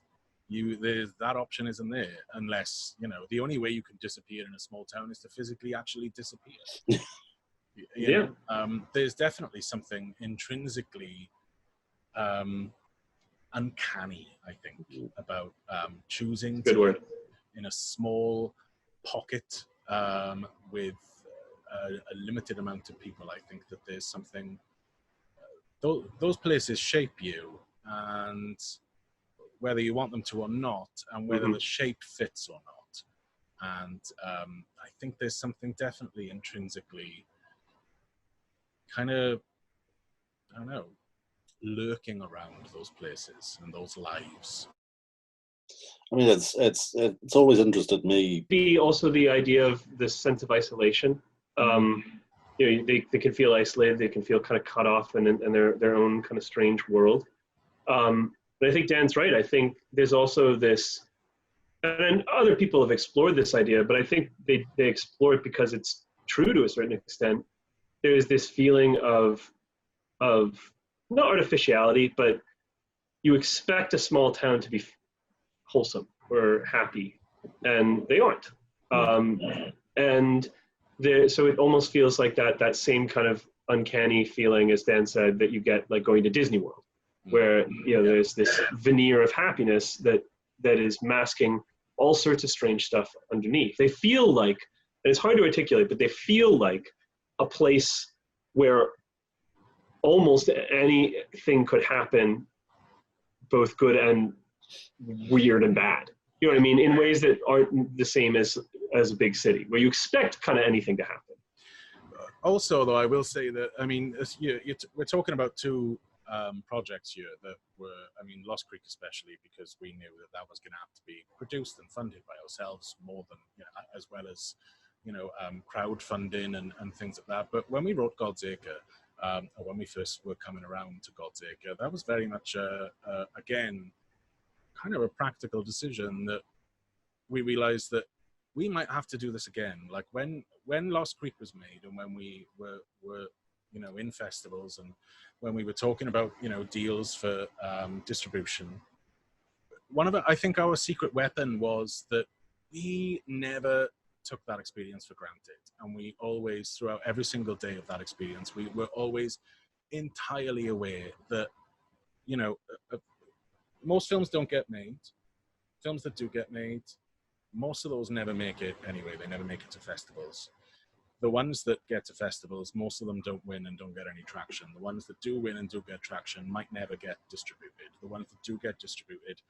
that option isn't there unless, the only way you can disappear in a small town is to physically actually disappear. There's definitely something intrinsically uncanny, I think, about choosing Good word. In a small pocket with a limited amount of people. I think that there's something, those places shape you, and whether you want them to or not, and whether the shape fits or not. And I think there's something definitely intrinsically kind of, I don't know, lurking around those places and those lives. I mean, it's always interested me. Also the idea of this sense of isolation. They can feel isolated. They can feel kind of cut off in their own kind of strange world. But I think Dan's right. I think there's also this, and other people have explored this idea, but I think they explore it because it's true to a certain extent. There's this feeling of not artificiality, but you expect a small town to be wholesome or happy, and they aren't. So it almost feels like that same kind of uncanny feeling, as Dan said, that you get like going to Disney World, where there's this veneer of happiness that is masking all sorts of strange stuff underneath. They feel like, and it's hard to articulate, but they feel like a place where almost anything could happen, both good and weird and bad. You know what I mean? In ways that aren't the same as a big city, where you expect kind of anything to happen. Also, though, I will say that, I mean, we're talking about two projects here that were, I mean, Lost Creek especially, because we knew that that was going to have to be produced and funded by ourselves more than, as well as, crowdfunding and things like that. But when we wrote God's Acre, or when we first were coming around to God's Acre, that was very much, again, kind of a practical decision that we realized that we might have to do this again. Like when Lost Creek was made, and when we were in festivals, and when we were talking about deals for distribution, I think our secret weapon was that we never took that experience for granted, and we always, throughout every single day of that experience, we were always entirely aware that most films don't get made. Films that do get made, most of those never make it anyway. They never make it to festivals. The ones that get to festivals, most of them don't win and don't get any traction. The ones that do win and do get traction might never get distributed. The ones that do get distributed,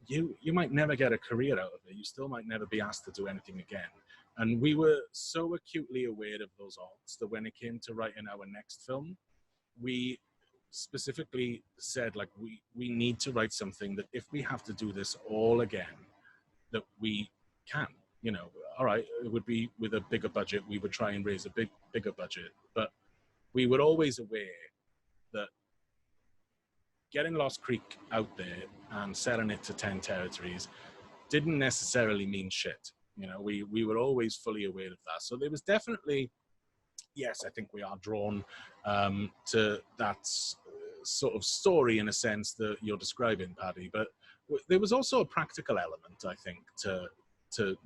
you might never get a career out of it. You still might never be asked to do anything again. And we were so acutely aware of those odds that when it came to writing our next film, we specifically said, like, we need to write something that if we have to do this all again, that we can. All right, it would be with a bigger budget. We would try and raise a bigger budget, but we were always aware that getting Lost Creek out there and selling it to 10 territories didn't necessarily mean shit. We were always fully aware of that. So there was definitely, yes, I think we are drawn to that sort of story in a sense that you're describing, Paddy, but there was also a practical element, I think, to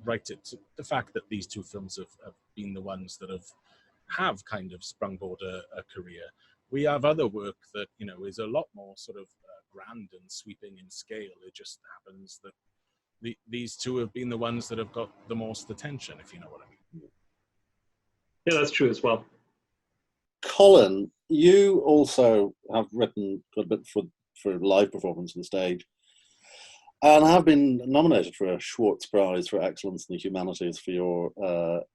write it, to the fact that these two films have been the ones that have kind of sprungboard a career. We have other work that, is a lot more sort of grand and sweeping in scale. It just happens that these two have been the ones that have got the most attention, if you know what I mean. Yeah, that's true as well. Colin, you also have written quite a bit for live performance on stage, and have been nominated for a Schwartz Prize for Excellence in the Humanities for your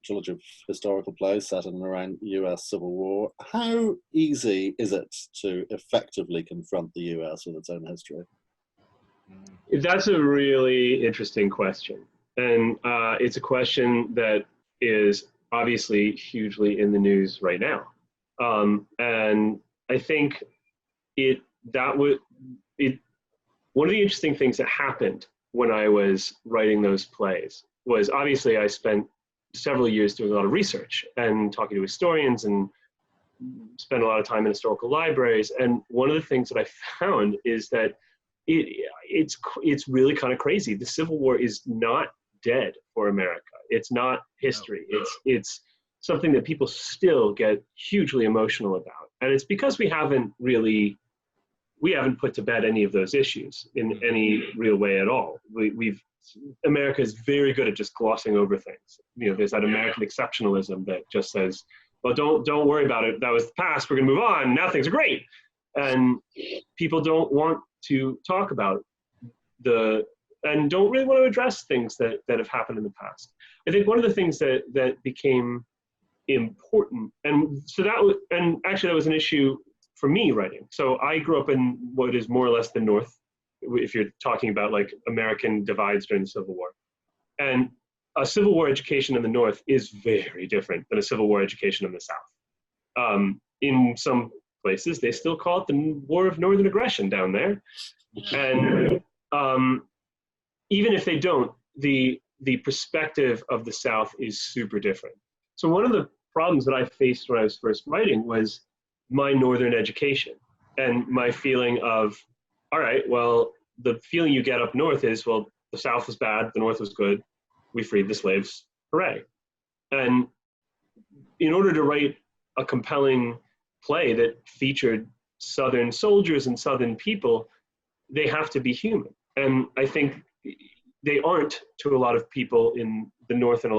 trilogy of historical plays set in and around US Civil War. How easy is it to effectively confront the US with its own history? That's a really interesting question. And it's a question that is obviously hugely in the news right now. And I think one of the interesting things that happened when I was writing those plays was, obviously I spent several years doing a lot of research and talking to historians and spent a lot of time in historical libraries. And one of the things that I found is that it's really kind of crazy. The Civil War is not dead for America. It's not history. It's something that people still get hugely emotional about. And it's because we haven't put to bed any of those issues in any real way at all. America is very good at just glossing over things. There's that American exceptionalism that just says, well, don't worry about it. That was the past. We're going to move on. Now things are great. And people don't want to talk about and don't really want to address things that have happened in the past. I think one of the things that became important, and actually that was an issue for me writing. So I grew up in what is more or less the North, if you're talking about like American divides during the Civil War. And a Civil War education in the North is very different than a Civil War education in the South. In some places, they still call it the War of Northern Aggression down there. And even if they don't, the perspective of the South is super different. So one of the problems that I faced when I was first writing was my Northern education and my feeling of, all right, well, the feeling you get up North is, well, the South was bad, the North was good, we freed the slaves, hooray. And in order to write a compelling play that featured Southern soldiers and Southern people, they have to be human. And I think they aren't to a lot of people in the North in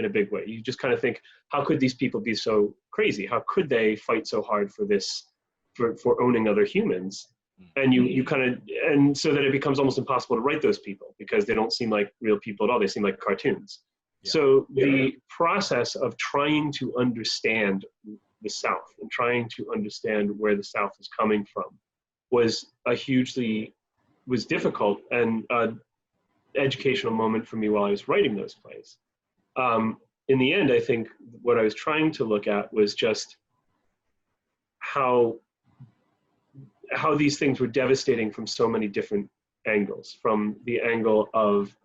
a big way. You just kind of think, how could these people be so crazy? How could they fight so hard for this, for owning other humans? And you kind of, and so that it becomes almost impossible to write those people because they don't seem like real people at all. They seem like cartoons. So the process of trying to understand the South and trying to understand where the South is coming from was difficult and an educational moment for me while I was writing those plays. In the end, I think what I was trying to look at was just how these things were devastating from so many different angles, from the angle of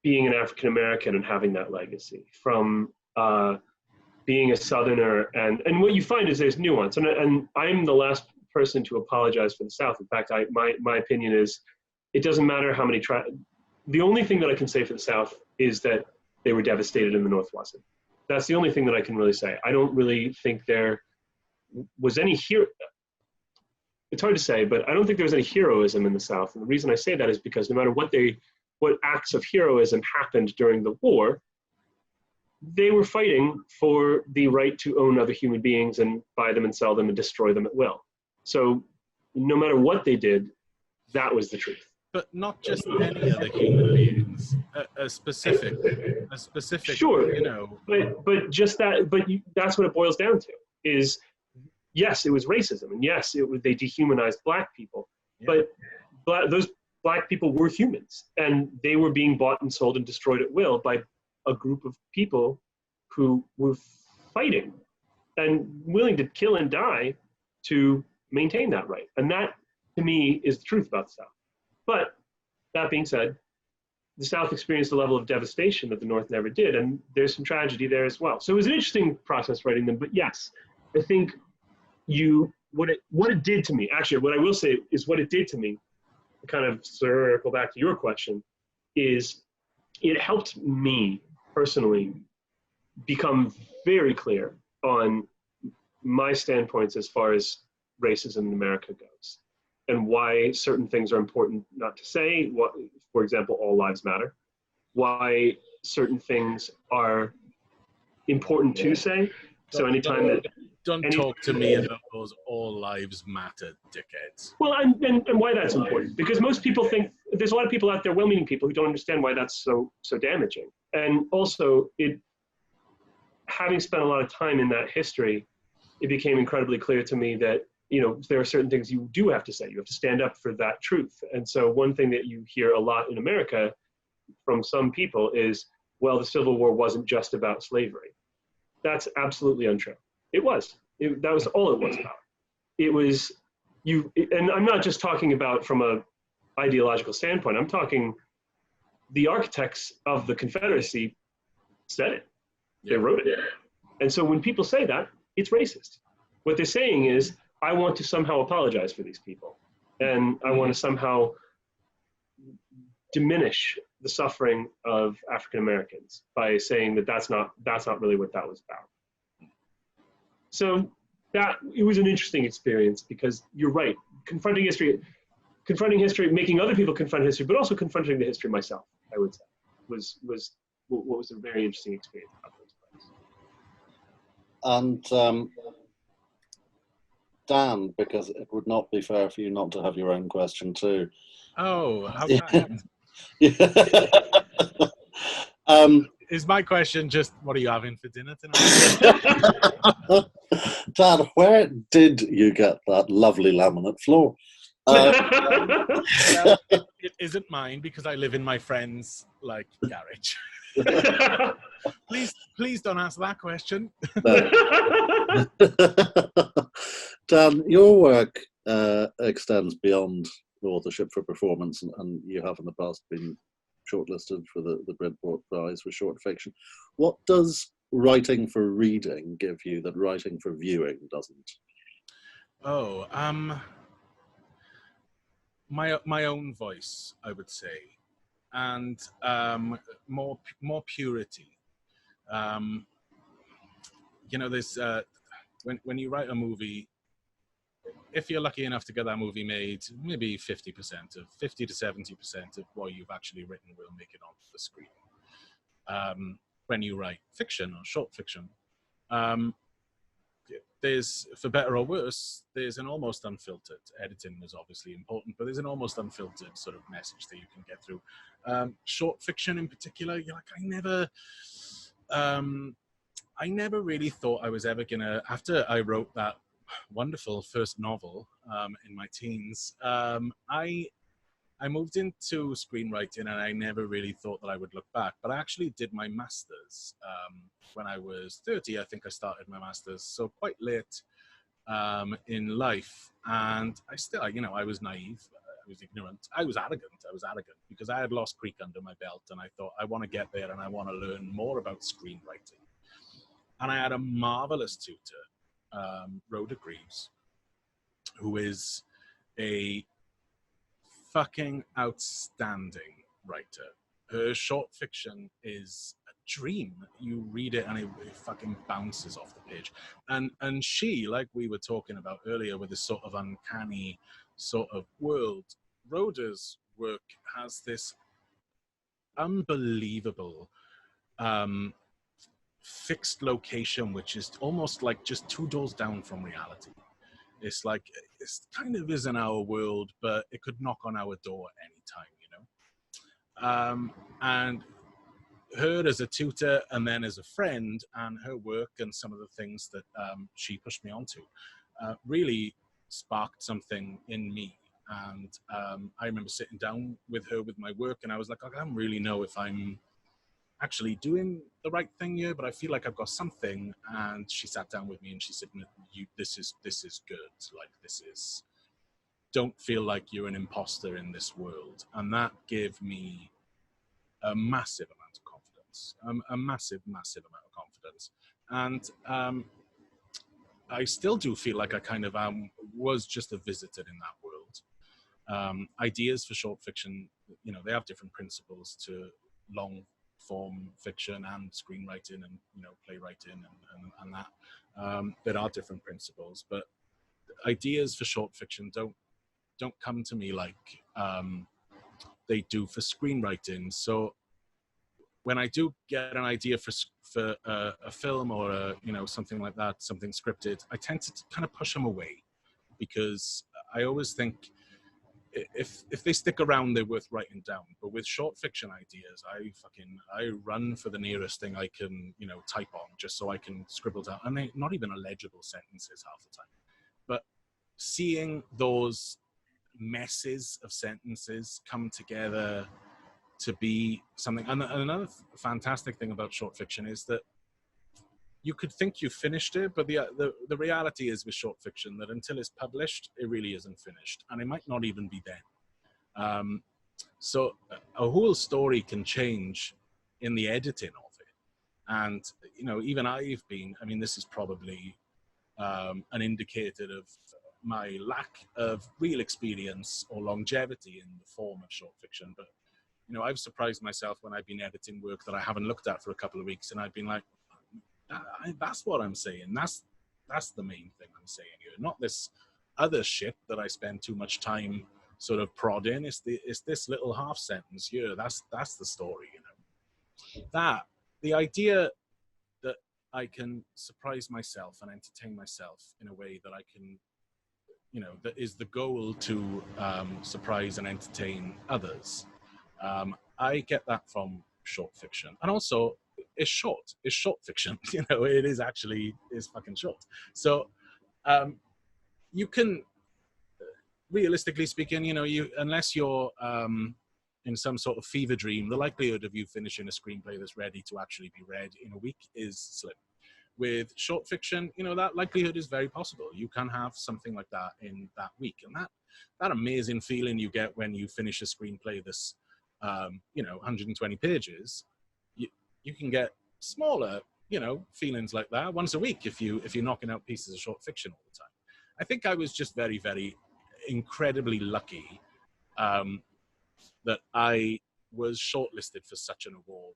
being an African American and having that legacy, from being a Southerner, and what you find is there's nuance, and I'm the last person to apologize for the South. In fact, my opinion is it doesn't matter how many the only thing that I can say for the South is that they were devastated and the North wasn't. That's the only thing that I can really say. I don't really think there was any it's hard to say, but I don't think there was any heroism in the South. And the reason I say that is because no matter what acts of heroism happened during the war, they were fighting for the right to own other human beings and buy them and sell them and destroy them at will. So no matter what they did, that was the truth. But not just any other human beings, a specific, sure, you know. But just that, that's what it boils down to is, yes, it was racism, and yes, they dehumanized Black people, but those Black people were humans, and they were being bought and sold and destroyed at will by a group of people who were fighting and willing to kill and die to maintain that right. And that, to me, is the truth about the South. But that being said, the South experienced a level of devastation that the North never did, and there's some tragedy there as well. So it was an interesting process writing them, but yes, I think what it did to me, actually, what I will say is what it did to me, to kind of circle back to your question, is it helped me personally become very clear on my standpoints as far as racism in America goes, and why certain things are important not to say. What, for example, all lives matter. Why certain things are important to say. So anytime that... Don't talk to me about those all lives matter dickheads. Well, and why that's important. Because most people think, there's a lot of people out there, well-meaning people, who don't understand why that's so damaging. And also, having spent a lot of time in that history, it became incredibly clear to me that, you know, there are certain things you do have to say. You have to stand up for that truth. And so one thing that you hear a lot in America from some people is, well, the Civil War wasn't just about slavery. That's absolutely untrue. It was. That was all it was about. It was and I'm not just talking about from a ideological standpoint. I'm talking the architects of the Confederacy said it. They wrote it. And so when people say that, it's racist. What they're saying is, I want to somehow apologize for these people, and I want to somehow diminish the suffering of African Americans by saying that that's not really what that was about. So it was an interesting experience, because you're right, confronting history, making other people confront history, but also confronting the history myself, I would say, was what was a very interesting experience about those plays. And Dan, because it would not be fair for you not to have your own question too. Oh, how is my question just, what are you having for dinner tonight? Dan, where did you get that lovely laminate floor? It isn't mine, because I live in my friend's garage. Please don't ask that question. Dan, your work extends beyond authorship for performance, and you have in the past been shortlisted for the Bridport Prize for short fiction. What does writing for reading give you that writing for viewing doesn't? Oh, my own voice, I would say, and more purity. You know, there's when you write a movie, if you're lucky enough to get that movie made, maybe 50 to 70% of what you've actually written will make it onto the screen. When you write fiction or short fiction, there's, for better or worse, there's an almost unfiltered, editing is obviously important, but there's an almost unfiltered sort of message that you can get through. Short fiction in particular, you're like, I never really thought I was ever gonna, after I wrote that wonderful first novel in my teens, I moved into screenwriting, and I never really thought that I would look back. But I actually did my master's when I was 30. I think I started my master's, so quite late in life. And I still, I was naive, I was ignorant, I was arrogant because I had Lost Creek under my belt, and I thought, I want to get there and I want to learn more about screenwriting. And I had a marvelous tutor, Rhoda Greaves, who is a fucking outstanding writer. Her short fiction is a dream. You read it and it fucking bounces off the page. And she, like we were talking about earlier, with this sort of uncanny sort of world, Rhoda's work has this unbelievable fixed location, which is almost like just 2 doors down from reality. It's like, it kind of is in our world, but it could knock on our door at any time, and her as a tutor, and then as a friend, and her work and some of the things that she pushed me onto really sparked something in me. And I remember sitting down with her with my work, and I was like, I don't really know if I'm actually doing the right thing here, but I feel like I've got something. And she sat down with me and she said, this is good. Like, don't feel like you're an imposter in this world. And that gave me a massive amount of confidence, a massive amount of confidence. And I still do feel like I kind of was just a visitor in that world. Ideas for short fiction, they have different principles to long form fiction and screenwriting and playwriting and that. There are different principles, but ideas for short fiction don't come to me like they do for screenwriting. So when I do get an idea for a film or something like that, something scripted, I tend to kind of push them away, because I always think, if they stick around, they're worth writing down. But with short fiction ideas, I run for the nearest thing I can, type on, just so I can scribble down. And they're not even legible sentences half the time. But seeing those messes of sentences come together to be something. And another fantastic thing about short fiction is that you could think you've finished it, but the reality is with short fiction that until it's published, it really isn't finished, and it might not even be then. So a whole story can change in the editing of it. And, even I've been, this is probably an indicator of my lack of real experience or longevity in the form of short fiction. But, I've surprised myself when I've been editing work that I haven't looked at for a couple of weeks, and I've been like, that's what I'm saying. That's the main thing I'm saying here. Not this other shit that I spend too much time sort of prodding. It's this little half sentence here. That's the story, That the idea that I can surprise myself and entertain myself in a way that I can, that is the goal to surprise and entertain others. I get that from short fiction, and also. It's short fiction, it is fucking short. So you can, realistically speaking, unless you're in some sort of fever dream, the likelihood of you finishing a screenplay that's ready to actually be read in a week is slim. With short fiction, that likelihood is very possible. You can have something like that in that week. And that amazing feeling you get when you finish a screenplay that's 120 pages, you can get smaller, feelings like that once a week if you're knocking out pieces of short fiction all the time. I think I was just very, very incredibly lucky that I was shortlisted for such an award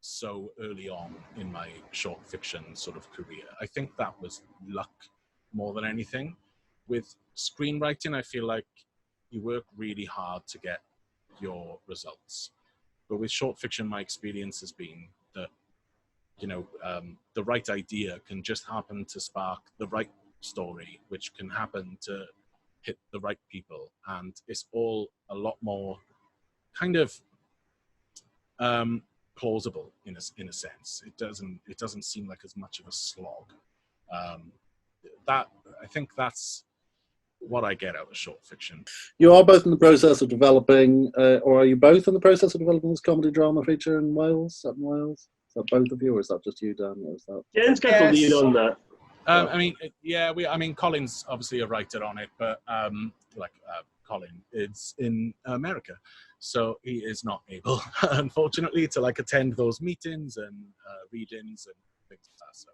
so early on in my short fiction sort of career. I think that was luck more than anything. With screenwriting, I feel like you work really hard to get your results. But with short fiction, my experience has been that the right idea can just happen to spark the right story, which can happen to hit the right people, and it's all a lot more kind of plausible in a sense. It doesn't seem like as much of a slog. I think that's what I get out of short fiction. You are both in the process of developing, or are you both in the process of developing this comedy drama feature in Wales, set in Wales? Is that both of you, or is that just you, Dan? Or is that... Jen's got the lead on that. Colin's obviously a writer on it, but Colin is in America, so he is not able, unfortunately, to attend those meetings and readings and things like that. So.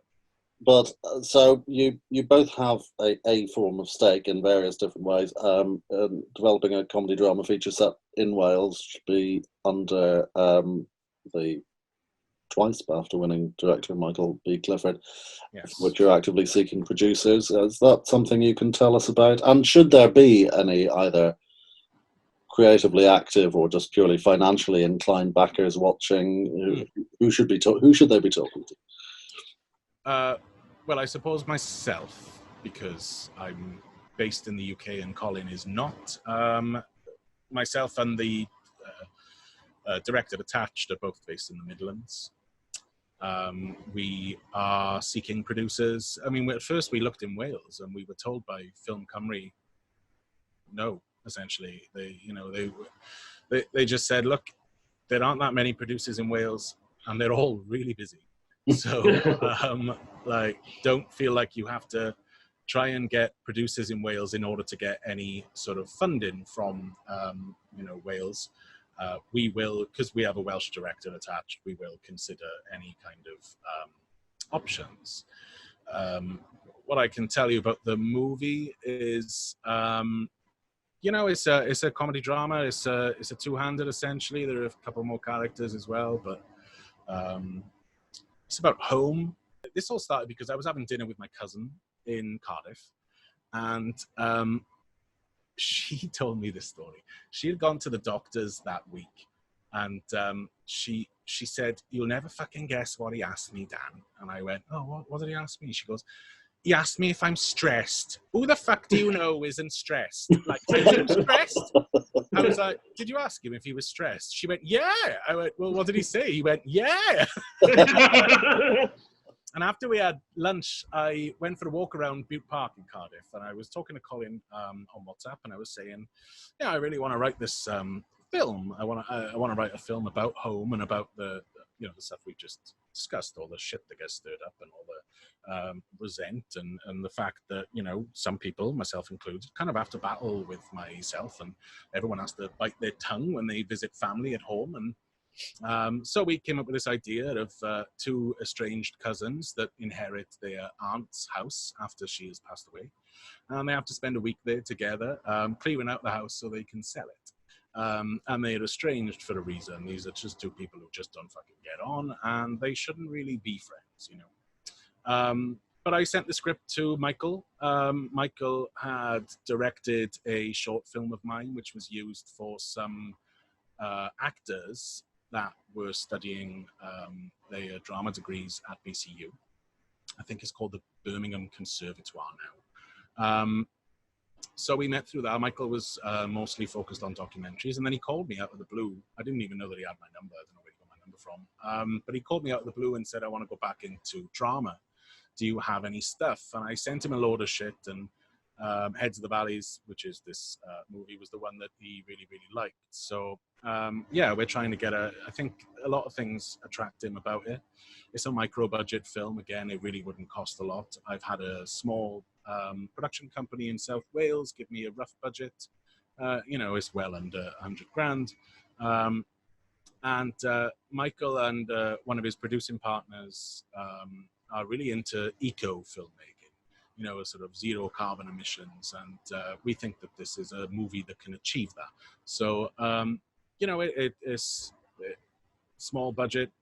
But so you both have a form of stake in various different ways. Developing a comedy drama feature set in Wales should be under the twice BAFTA winning director Michael B. Clifford, yes. Which you're actively seeking producers. Is that something you can tell us about? And should there be any either creatively active or just purely financially inclined backers watching? Who should they be talking to? Well, I suppose myself, because I'm based in the UK and Colin is not. Myself and the director attached are both based in the Midlands. We are seeking producers. I mean, at first we looked in Wales and we were told by Film Cymru, no, essentially. They just said, look, there aren't that many producers in Wales and they're all really busy. So, don't feel like you have to try and get producers in Wales in order to get any sort of funding from, Wales. We will, because we have a Welsh director attached, we will consider any kind of options. What I can tell you about the movie is, it's a comedy drama. It's a two-handed, essentially. There are a couple more characters as well, but it's about home. This all started because I was having dinner with my cousin in Cardiff, and she told me this story. She had gone to the doctors that week, and she said, "You'll never fucking guess what he asked me, Dan." And I went, "Oh, what did he ask me?" She goes, "He asked me if I'm stressed." Who the fuck do you know isn't stressed? Are you stressed? I was like, "Did you ask him if he was stressed?" She went, "Yeah." I went, "Well, what did he say?" He went, "Yeah." And after we had lunch, I went for a walk around Butte Park in Cardiff, and I was talking to Colin on WhatsApp, and I was saying, "Yeah, I really want to write this film. I want to write a film about home and about the stuff we just discussed, all the shit that gets stirred up and all the resent and the fact that some people, myself included, kind of have to battle with myself, and everyone has to bite their tongue when they visit family at home." And so we came up with this idea of two estranged cousins that inherit their aunt's house after she has passed away, and they have to spend a week there together, clearing out the house so they can sell it. And they're estranged for a reason. These are just two people who just don't fucking get on, and they shouldn't really be friends, But I sent the script to Michael. Michael had directed a short film of mine, which was used for some actors that were studying their drama degrees at BCU. I think it's called the Birmingham Conservatoire now. So we met through that. Michael was mostly focused on documentaries, and then he called me out of the blue. I didn't even know that he had my number. I don't know where he got my number from. But he called me out of the blue and said, "I want to go back into drama. Do you have any stuff?" And I sent him a load of shit, and Heads of the Valleys, which is this movie, was the one that he really, really liked. So, we're trying to get I think a lot of things attract him about it. It's a micro-budget film. Again, it really wouldn't cost a lot. I've had a small production company in South Wales give me a rough budget. It's well under 100 grand. And Michael and one of his producing partners are really into eco-filmmaking, a sort of zero carbon emissions. And we think that this is a movie that can achieve that. So, it's small budget.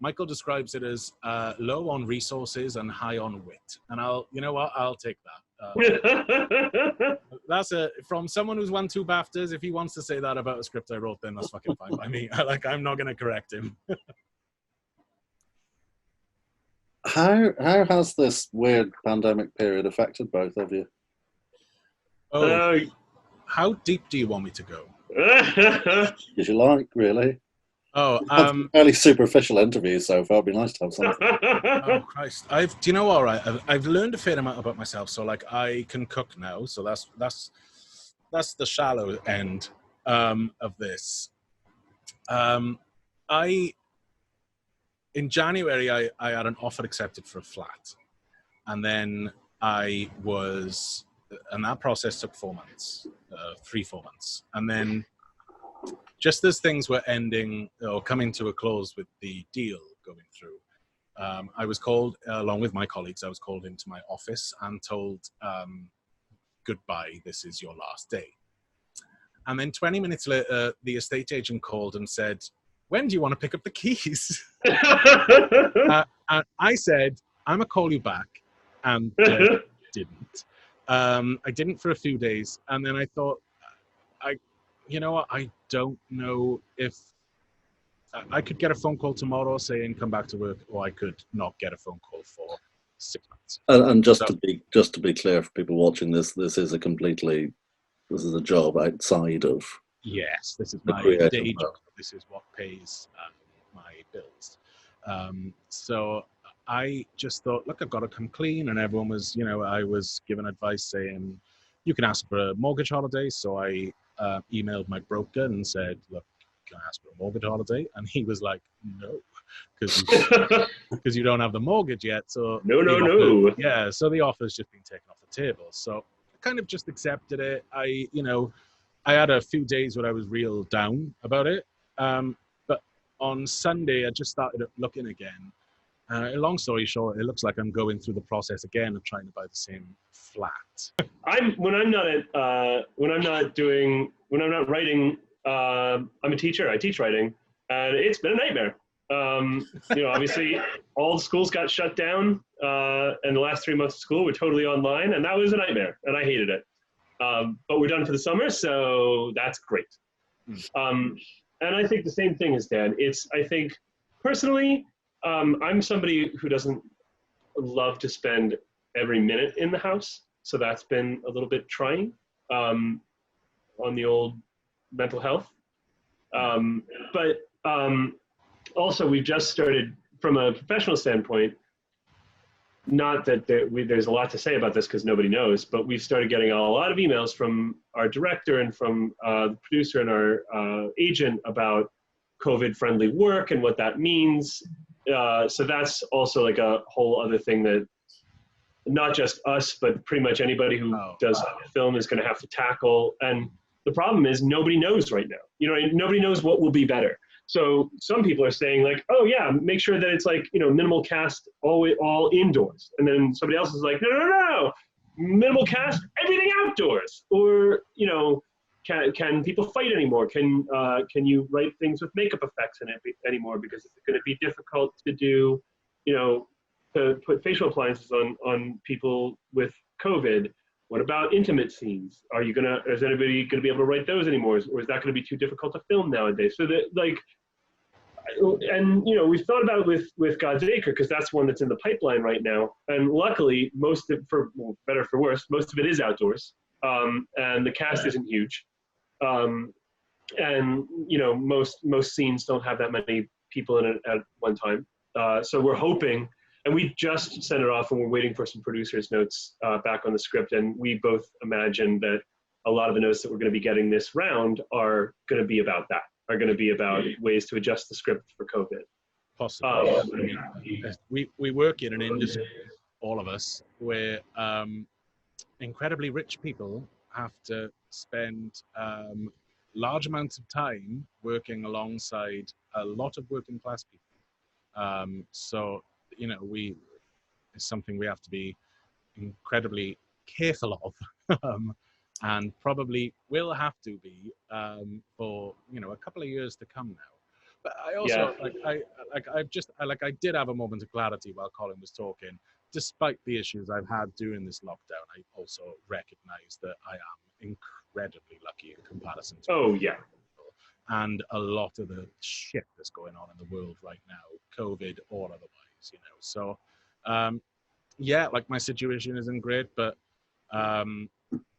Michael describes it as low on resources and high on wit. And I'll take that. That's from someone who's won 2 BAFTAs. If he wants to say that about a script I wrote, then that's fucking fine by me. I'm not going to correct him. How has this weird pandemic period affected both of you? Oh, how deep do you want me to go? If you like, really. Oh, Fairly superficial interviews so far. It'd be nice to have something. Oh Christ! Do you know all right? I've learned a fair amount about myself. So like, I can cook now. So that's the shallow end of this. In January, I had an offer accepted for a flat, and then and that process took 4 months, 3-4 months, and then just as things were ending or coming to a close with the deal going through, I was called, along with my colleagues, I was called into my office and told, goodbye, this is your last day. And then 20 minutes later, the estate agent called and said, when do you want to pick up the keys? And I said, I'm going to call you back. And didn't. I didn't for a few days. And then I thought, you know what? I don't know if I could get a phone call tomorrow saying come back to work, or I could not get a phone call for 6 months. And just to be clear for people watching this is a job outside of. Yes, this is the my creative day job. work. This is what pays my bills. So I just thought, look, I've got to come clean, and everyone was, I was given advice saying you can ask for a mortgage holiday. So I emailed my broker and said, look, can I ask for a mortgage holiday? And he was like, no, because you don't have the mortgage yet. So no. Yeah, so the offer's just been taken off the table. So I kind of just accepted it. I had a few days where I was real down about it. But on Sunday, I just started looking again. Long story short, it looks like I'm going through the process again of trying to buy the same flat. When I'm not writing, I'm a teacher. I teach writing, and it's been a nightmare. Obviously, all the schools got shut down, and the last 3 months of school were totally online, and that was a nightmare, and I hated it. But we're done for the summer, so that's great. And I think the same thing as Dan. I think personally, I'm somebody who doesn't love to spend every minute in the house, so that's been a little bit trying on the old mental health. But also, we've just started, from a professional standpoint, not that there's a lot to say about this because nobody knows, but we've started getting a lot of emails from our director and from the producer and our agent about COVID-friendly work and what that means. So that's also like a whole other thing that not just us, but pretty much anybody who does film is going to have to tackle. And the problem is nobody knows right now. Nobody knows what will be better. So some people are saying like, oh yeah, make sure that it's like, minimal cast, all indoors. And then somebody else is like, no, minimal cast, everything outdoors. Or, can people fight anymore? Can you write things with makeup effects in it anymore? Because it's going to be difficult to do, to put facial appliances on people with COVID. What about intimate scenes? Is anybody going to be able to write those anymore? Or is that going to be too difficult to film nowadays? So that we've thought about it with God's Acre, because that's one that's in the pipeline right now. And luckily, better for worse, most of it is outdoors. And the cast isn't huge. And most scenes don't have that many people in it at one time. So we're hoping, and we just sent it off and we're waiting for some producers' notes back on the script. And we both imagine that a lot of the notes that we're going to be getting this round are going to be about that, are going to be about ways to adjust the script for COVID. Possibly. We work in an industry, all of us, where incredibly rich people have to spend large amounts of time working alongside a lot of working class people. So, it's something we have to be incredibly careful of, and probably will have to be for a couple of years to come now. But I also I did have a moment of clarity while Colin was talking. Despite the issues I've had during this lockdown, I also recognize that I am incredibly lucky in comparison to other people. And a lot of the shit that's going on in the world right now, COVID or otherwise, So Yeah, like my situation isn't great, but a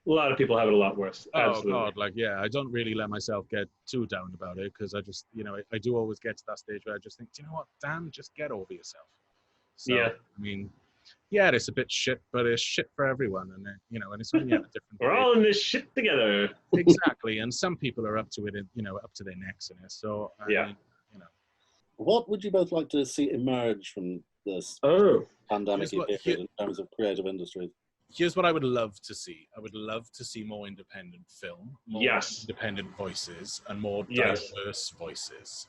lot of people have it a lot worse. Absolutely. Oh God, like, yeah, I don't really let myself get too down about it, because I just, I do always get to that stage where I just think, do you know what, Dan, just get over yourself. So, Yeah. I mean, yeah, it's a bit shit, but it's shit for everyone, and and it's only at a different. We're all in this shit together. Exactly, and some people are up to it, up to their necks in it. So, I mean, What would you both like to see emerge from this pandemic period in terms of creative industries? Here's what I would love to see. I would love to see more independent film, more independent voices, and more diverse voices.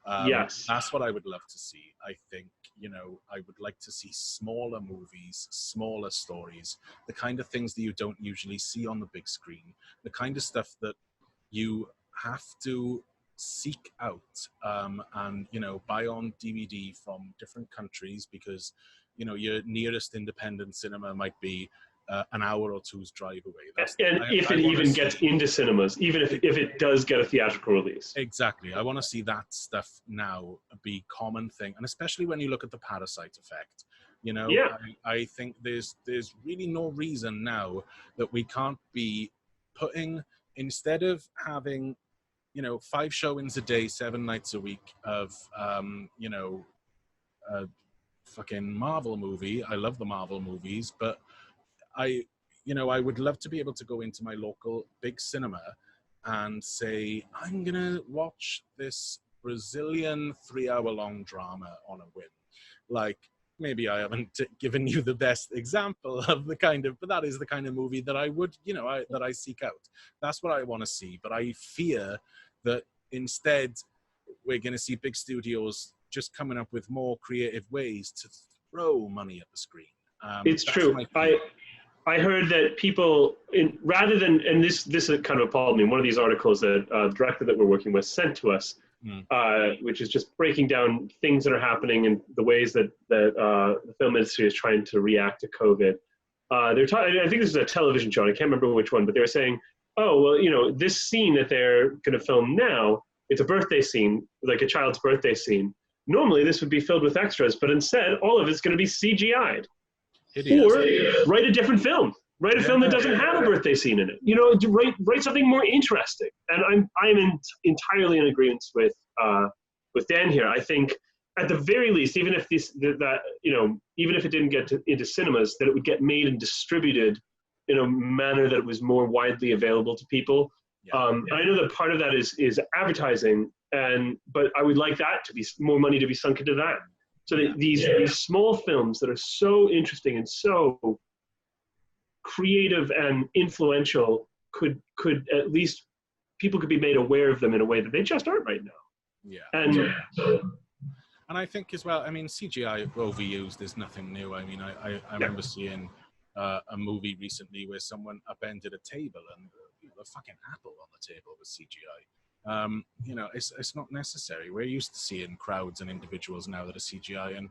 That's what I would love to see. I think, I would like to see smaller movies, smaller stories, the kind of things that you don't usually see on the big screen, the kind of stuff that you have to seek out and, buy on DVD from different countries, because, your nearest independent cinema might be an hour or two's drive away. If it even gets into cinemas, even if it does get a theatrical release. Exactly. I want to see that stuff now be common thing. And especially when you look at the Parasite effect, I think there's really no reason now that we can't be putting, instead of having, 5 showings a day, 7 nights a week of, a fucking Marvel movie. I love the Marvel movies, but I would love to be able to go into my local big cinema and say, I'm going to watch this Brazilian 3-hour-long drama on a whim. Like, maybe I haven't given you the best example of the kind of, but that is the kind of movie that I would, that I seek out. That's what I want to see. But I fear that instead we're going to see big studios just coming up with more creative ways to throw money at the screen. It's true. I heard that people, rather than, and this kind of appalled me, one of these articles that the director that we're working with sent to us, which is just breaking down things that are happening and the ways that the film industry is trying to react to COVID. I think this is a television show, and I can't remember which one, but they were saying, oh, well, this scene that they're going to film now, it's a birthday scene, like a child's birthday scene. Normally, this would be filled with extras, but instead, all of it's going to be CGI'd. Or write a different film. Write a film that doesn't have a birthday scene in it. Write something more interesting. And I'm entirely in agreement with Dan here. I think at the very least, even if even if it didn't get into cinemas, that it would get made and distributed in a manner that was more widely available to people. I know that part of that is advertising, but I would like that to be more money to be sunk into that. So that these small films that are so interesting and so creative and influential could at least, people could be made aware of them in a way that they just aren't right now. Yeah. And I think as well, I mean, CGI overused is nothing new. I mean, I remember seeing a movie recently where someone upended a table and a fucking apple on the table was CGI. It's not necessary. We're used to seeing crowds and individuals now that are CGI. And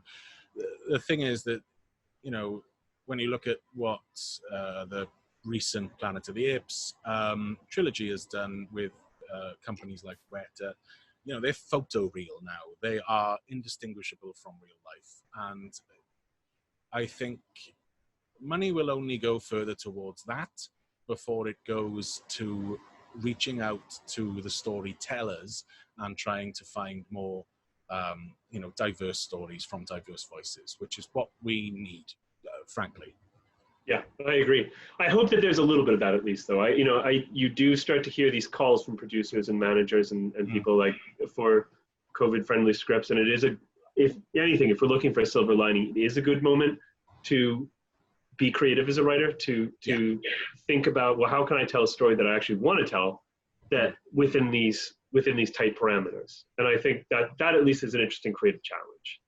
the thing is that, when you look at what the recent Planet of the Apes trilogy has done with companies like Weta, they're photoreal now. They are indistinguishable from real life. And I think money will only go further towards that before it goes to reaching out to the storytellers and trying to find more, diverse stories from diverse voices, which is what we need, frankly. Yeah, I agree. I hope that there's a little bit of that at least, though. You do start to hear these calls from producers and managers and people like for COVID-friendly scripts, and it is if we're looking for a silver lining, it is a good moment to be creative as a writer, to think about, well, how can I tell a story that I actually want to tell, that within these tight parameters? And I think that at least is an interesting creative challenge.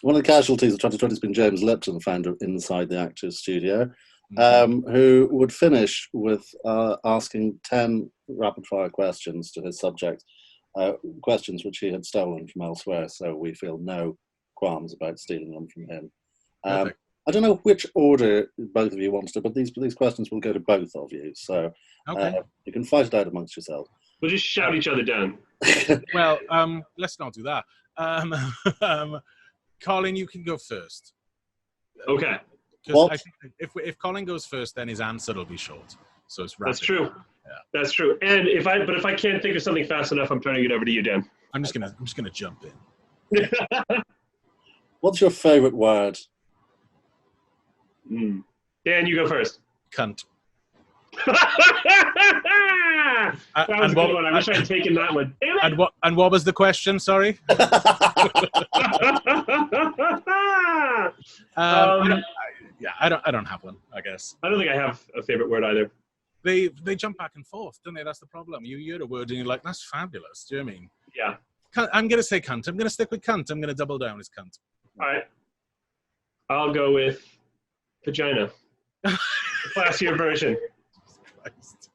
One of the casualties of 2020 has been James Lipton, founder of Inside the Actors Studio, who would finish with asking 10 rapid-fire questions to his subject, questions which he had stolen from elsewhere, so we feel no qualms about stealing them from him. I don't know which order both of you want to, but these questions will go to both of you, so you can fight it out amongst yourselves. We'll just shout each other down. Well, let's not do that. Colin, you can go first. Okay. Because I think if Colin goes first, then his answer will be short. So it's rapid. That's true. Yeah. That's true. And if I can't think of something fast enough, I'm turning it over to you, Dan. I'm just gonna jump in. What's your favourite word? Dan, you go first. Cunt. That was a good one. I wish I had taken that one. Damn it. And what was the question? Sorry. I don't have one. I guess I don't think I have a favorite word either. they jump back and forth, don't they? That's the problem. You hear a word and you're like, that's fabulous. Do you know what I mean? Yeah. I'm gonna say cunt. I'm gonna stick with cunt. I'm gonna double down as cunt. All right. I'll go with vagina. The classier version. Christ.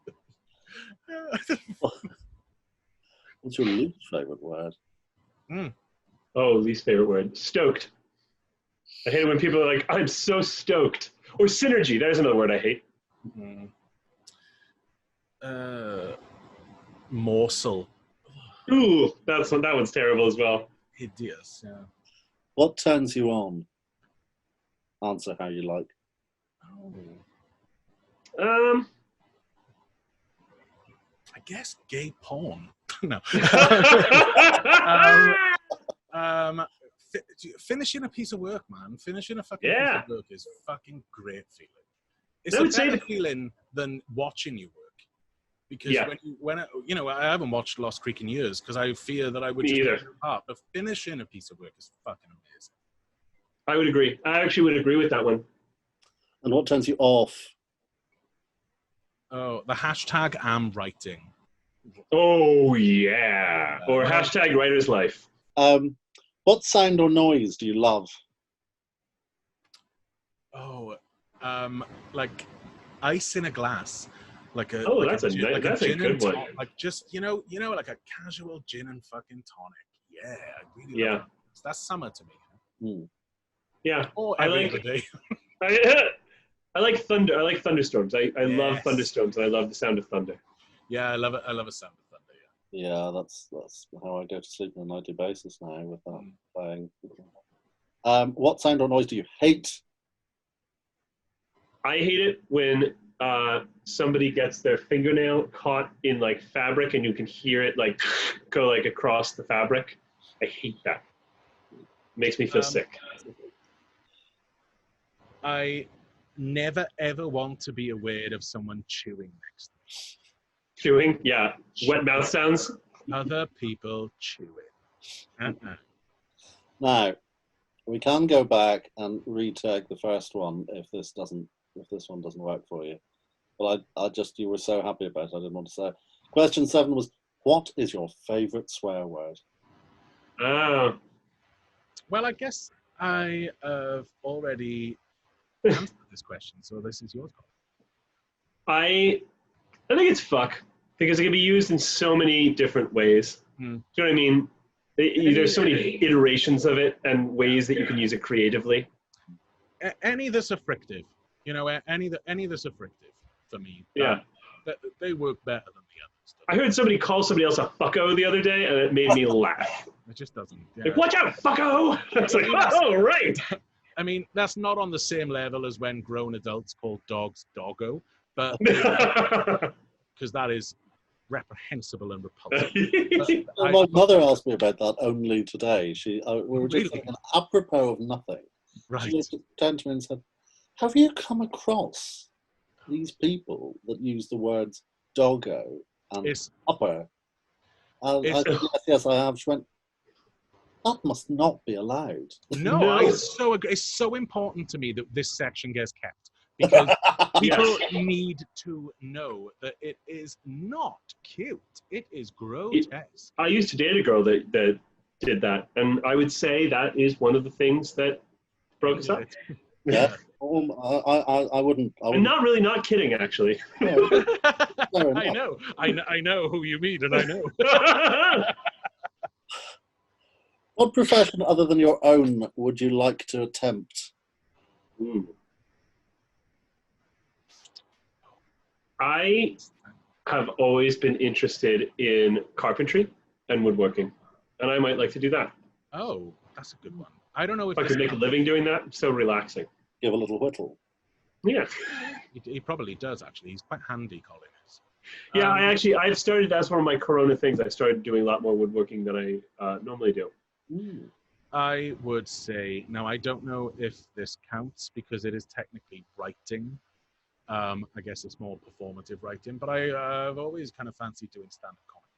What's your least favourite word? Oh, least favorite word. Stoked. I hate it when people are like, I'm so stoked. Or synergy. There's another word I hate. Morsel. Ooh, that one's terrible as well. Hideous. Yeah. What turns you on? Answer how you like. I guess gay porn. No. Finishing a piece of work, man. Finishing a fucking piece of work is fucking great feeling. It's a better feeling than watching you work. Because when I haven't watched Lost Creek in years because I fear that I would just tear apart. But finishing a piece of work is fucking amazing. I would agree. I actually would agree with that one. And what turns you off? Oh, the hashtag I'm writing. Oh, yeah. Or hashtag writer's life. What sound or noise do you love? Oh, like ice in a glass. That's a good one. Like just, like a casual gin and fucking tonic. Yeah, I really love it. That's summer to me. Yeah. Or every other day. I like thunder. I like thunderstorms. I love thunderstorms, and I love the sound of thunder. Yeah, I love it. I love a sound of thunder. Yeah, that's how I go to sleep on a nightly basis now with that playing. What sound or noise do you hate? I hate it when somebody gets their fingernail caught in like fabric and you can hear it like go like across the fabric. I hate that. It makes me feel sick. I never ever want to be aware of someone chewing next to me. Chewing? Yeah. Wet mouth sounds? Other people chewing. Now, we can go back and retake the first one if this one doesn't work for you. But you were so happy about it, I didn't want to say. Question 7 was, what is your favourite swear word? Oh. Well, I guess I have already answered this question, so this is yours. I think it's fuck, because it can be used in so many different ways. Do you know what I mean? There's so many iterations of it and ways that you can use it creatively. Any that's afflictive, any that's afflictive for me. They work better than the others. I heard somebody call somebody else a fucko the other day, and it made me laugh. It just doesn't. Yeah. Like, watch out, fucko! It's like, oh, right. I mean, that's not on the same level as when grown adults call dogs doggo, but because that is reprehensible and repulsive. My mother asked me about that only today. We were just thinking, apropos of nothing. Right. She just turned to me and said, have you come across these people that use the words doggo and upper? I said, yes, I have. She went, that must not be allowed. No, I so agree. It's so important to me that this section gets kept. Because people need to know that it is not cute. It is grotesque. I used to date a girl that did that, and I would say that is one of the things that broke us up. Yeah. I wouldn't. I'm not kidding, actually. No. I know who you mean, and I know. What profession other than your own would you like to attempt? I have always been interested in carpentry and woodworking, and I might like to do that. Oh, that's a good one. I don't know if I could make a living doing that. It's so relaxing. give a little whittle. Yeah. He probably does, actually. He's quite handy, Colin is. Yeah, I've started, that's one of my Corona things. I started doing a lot more woodworking than I normally do. I would say, now I don't know if this counts because it is technically writing. I guess it's more performative writing, but I've always kind of fancied doing stand-up comedy.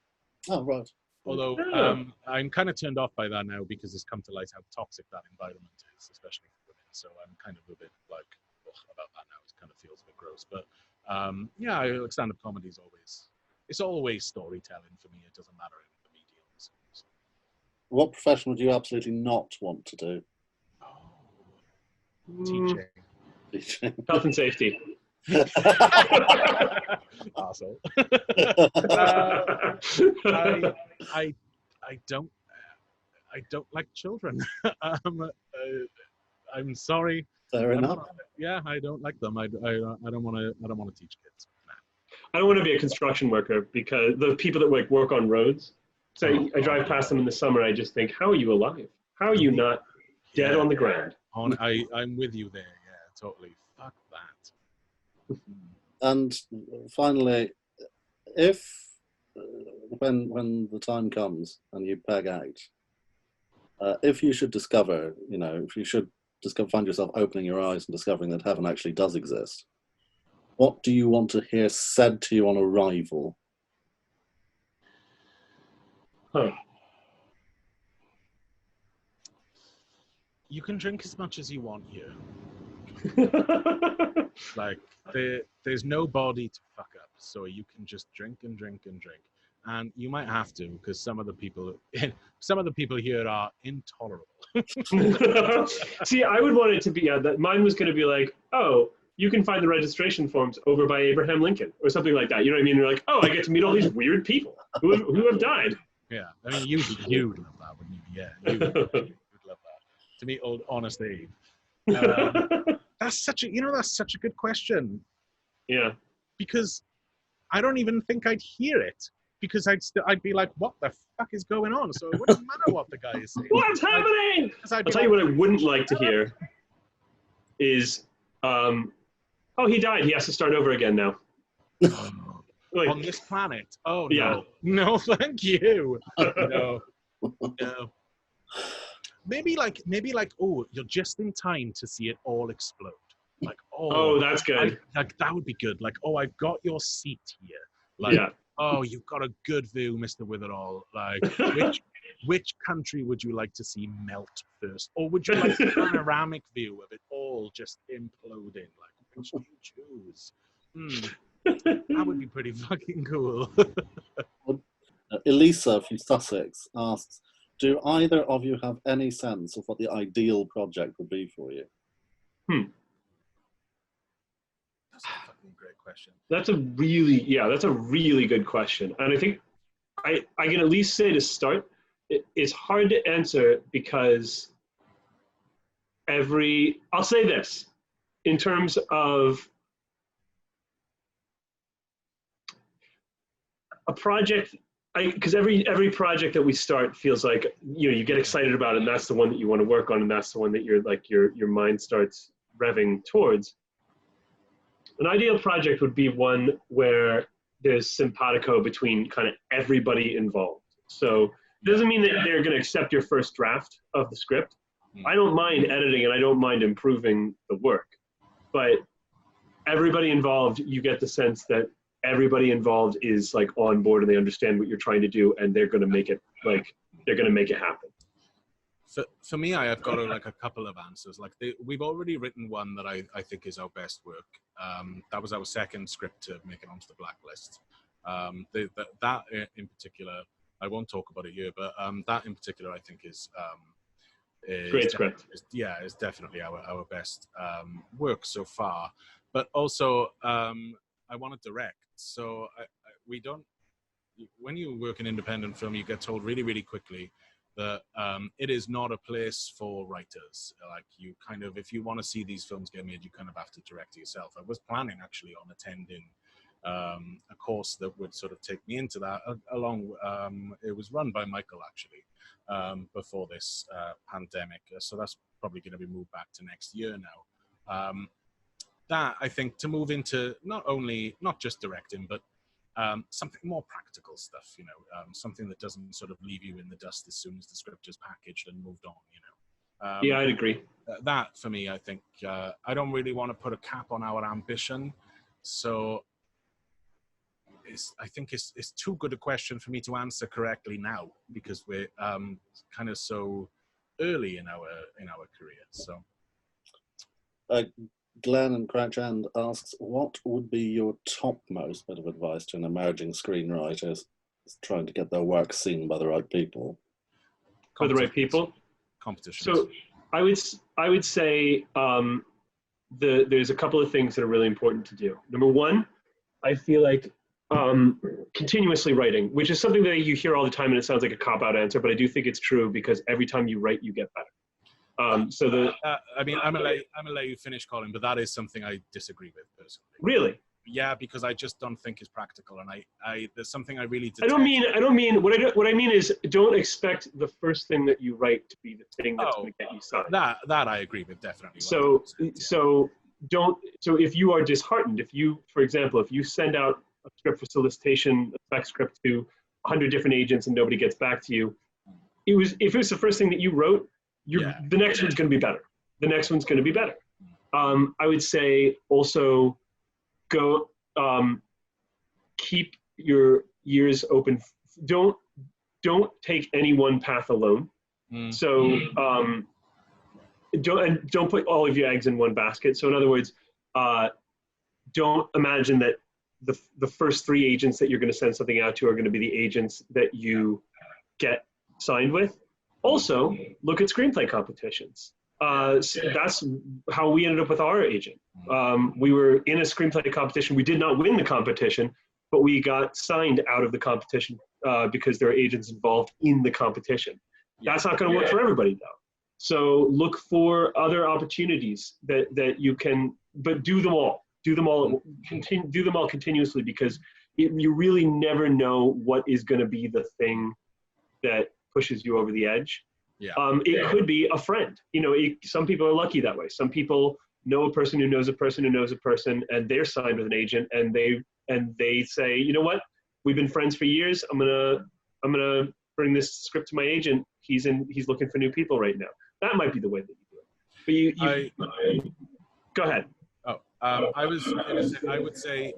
Oh, right. Although I'm kind of turned off by that now because it's come to light how toxic that environment is, especially for women. So I'm kind of a bit like, about that now. It kind of feels a bit gross. But yeah, stand-up comedy is always storytelling for me. It doesn't matter in the mediums. So. What profession would you absolutely not want to do? Teaching. Health and safety. Arsehole. I don't like children. I'm sorry. Fair enough. I don't like them. I don't want to teach kids. Nah. I don't want to be a construction worker because the people that work on roads. So I drive past them in the summer. I just think, how are you alive? How are you not dead on the ground? I'm with you there. Yeah, totally. Fuck that. And finally, if when the time comes and you peg out, if you should discover, find yourself opening your eyes and discovering that heaven actually does exist, what do you want to hear said to you on arrival? You can drink as much as you want here. Like there's no body to fuck up, so you can just drink and drink and drink, and you might have to because some of the people here are intolerable. See, I would want it to be that mine was going to be like, oh, you can find the registration forms over by Abraham Lincoln or something like that. You know what I mean? You're like, oh, I get to meet all these weird people who have died. Yeah, I mean, you'd love that, wouldn't you? Yeah, you'd love that. To meet old Honest Abe. That's such a good question. Yeah. Because I don't even think I'd hear it. Because I'd be like, what the fuck is going on? So it wouldn't matter what the guy is saying. What's happening? I'll tell you what I wouldn't like to hear is, oh, he died. He has to start over again now. On this planet? Oh, no. Yeah. No, thank you. No. Maybe like, oh, you're just in time to see it all explode. Like, oh, that's good. That would be good. Like, oh, I've got your seat here. Like, oh, you've got a good view, Mr. Witherall. Like, which country would you like to see melt first? Or would you like a panoramic view of it all just imploding? Like, which do you choose? That would be pretty fucking cool. Elisa from Sussex asks, do either of you have any sense of what the ideal project would be for you? That's a fucking great question. That's a really good question. And I think I can at least say to start, it's hard to answer because I'll say this, in terms of a project, because every project that we start feels like, you get excited about it, and that's the one that you want to work on, and that's the one that your mind starts revving towards. An ideal project would be one where there's simpatico between kind of everybody involved. So it doesn't mean that they're going to accept your first draft of the script. I don't mind editing and I don't mind improving the work, but everybody involved, you get the sense that everybody involved is like on board and they understand what you're trying to do, and they're going to make it happen. For me, I have got a couple of answers. Like we've already written one that I think is our best work. That was our second script to make it onto the blacklist. That in particular, I won't talk about it here, but that in particular, I think is great script. It's definitely our best work so far. But also, I want to direct. So we don't. When you work in independent film, you get told really, really quickly that it is not a place for writers. Like you kind of, if you want to see these films get made, you kind of have to direct it yourself. I was planning actually on attending a course that would sort of take me into that. It was run by Michael actually before this pandemic, so that's probably going to be moved back to next year now. That I think to move into not just directing, but something more practical stuff, something that doesn't sort of leave you in the dust as soon as the script is packaged and moved on, Yeah, I'd agree. That for me, I think I don't really want to put a cap on our ambition, so I think it's too good a question for me to answer correctly now, because we're kind of so early in our career. So Glenn and Cratchand asks, what would be your topmost bit of advice to an emerging screenwriter trying to get their work seen by the right people? For the right people? Competition. So I would say there's a couple of things that are really important to do. Number one, I feel like continuously writing, which is something that you hear all the time, and it sounds like a cop-out answer, but I do think it's true, because every time you write, you get better. I'm gonna let you finish, Colin, but that is something I disagree with personally. Really? Yeah, because I just don't think it's practical, and I there's something I really detest. I don't mean what I mean is, don't expect the first thing that you write to be the thing that's going to get you signed. That I agree with, definitely. So if you are disheartened, for example, if you send out a script for solicitation, a spec script to 100 different agents and nobody gets back to you, if it was the first thing that you wrote, the next one's going to be better. The next one's going to be better. I would say also go keep your ears open. Don't take any one path alone. So don't put all of your eggs in one basket. So in other words, don't imagine that the first 3 agents that you're going to send something out to are going to be the agents that you get signed with. Also, look at screenplay competitions. So that's how we ended up with our agent. We were in a screenplay competition. We did not win the competition, but we got signed out of the competition because there are agents involved in the competition. That's not going to work for everybody, though. So look for other opportunities that you can, but do them all. Do them all continuously, because you really never know what is going to be the thing that pushes you over the edge. It could be a friend. Some people are lucky that way. Some people know a person who knows a person who knows a person, and they're signed with an agent, and they say, you know what, we've been friends for years. I'm gonna bring this script to my agent. He's looking for new people right now. That might be the way that you do it. But go ahead. I would say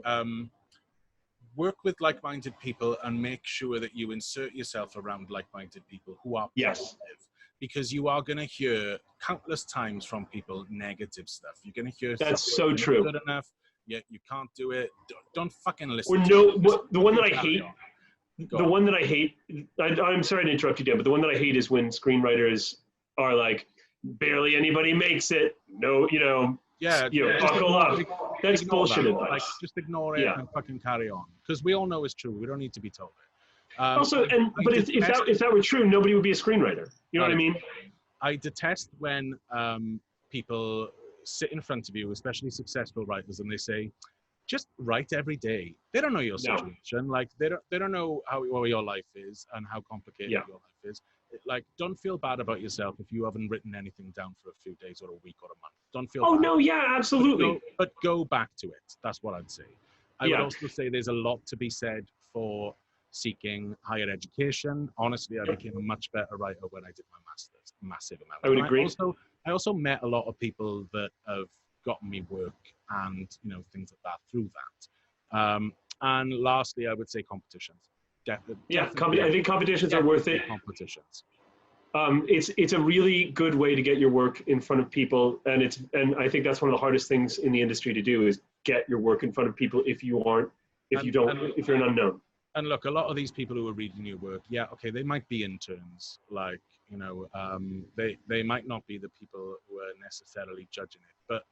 work with like-minded people and make sure that you insert yourself around like-minded people who are positive. Because you are going to hear countless times from people negative stuff. You're going to hear that's so true. Good enough. Yeah, you can't do it. Don't fucking listen. The one that I hate. I'm sorry to interrupt you, Dan, but the one that I hate is when screenwriters are like, barely anybody makes it. No, buckle up. That's bullshit advice. Like, just ignore it and fucking carry on. Because we all know it's true. We don't need to be told it. But if that were true, nobody would be a screenwriter. You know what I mean? I detest when people sit in front of you, especially successful writers, and they say, just write every day. They don't know your situation. Like they don't know how your life is and how complicated your life is. Like, don't feel bad about yourself if you haven't written anything down for a few days or a week or a month. Don't feel bad. Oh, no, yeah, absolutely. But go back to it. That's what I'd say. I would also say there's a lot to be said for seeking higher education. Honestly, I became a much better writer when I did my master's. Massive amount. I would agree. I also met a lot of people that have gotten me work and things like that through that. And lastly, I would say competitions. Definitely. I think competitions are worth it. Competitions. It's a really good way to get your work in front of people, and I think that's one of the hardest things in the industry to do is get your work in front of people if you're an unknown. And look, a lot of these people who are reading your work, they might be interns, they might not be the people who are necessarily judging it, but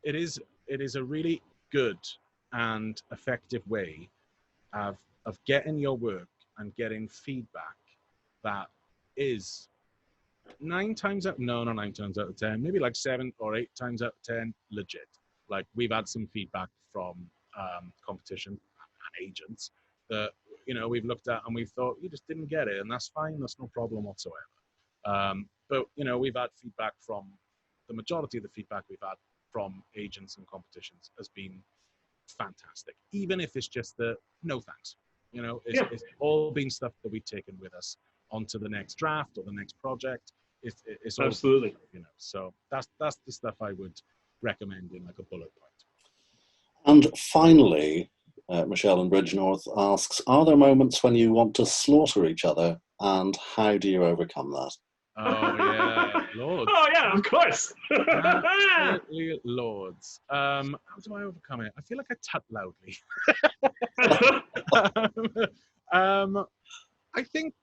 it is a really good and effective way of getting your work and getting feedback that is 9 times out of 10, maybe like 7 or 8 times out of 10 legit. Like, we've had some feedback from competition and agents that we've looked at and we've thought, you just didn't get it, and that's fine, that's no problem whatsoever. But, we've had feedback from, the majority of the feedback we've had from agents and competitions has been fantastic. Even if it's just the no thanks. It's all been stuff that we've taken with us onto the next draft or the next project. It's all Absolutely. So that's the stuff I would recommend in like a bullet point. And finally, Michelle in Bridgenorth asks, are there moments when you want to slaughter each other, and how do you overcome that? Oh, yeah, Lords. Oh, yeah, of course. Absolutely, Lords. How do I overcome it? I feel like I tap loudly. I think,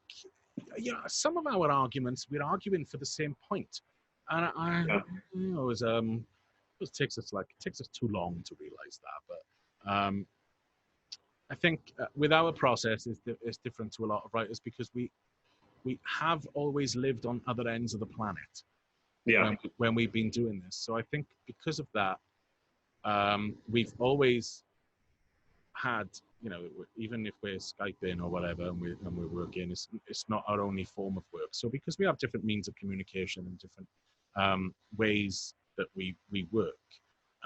some of our arguments, we're arguing for the same point. And it takes us too long to realize that. But I think with our process, it's different to a lot of writers because we have always lived on other ends of the planet when we've been doing this. So I think because of that, we've always had, even if we're Skyping or whatever and we're working, it's not our only form of work. So because we have different means of communication and different ways that we work,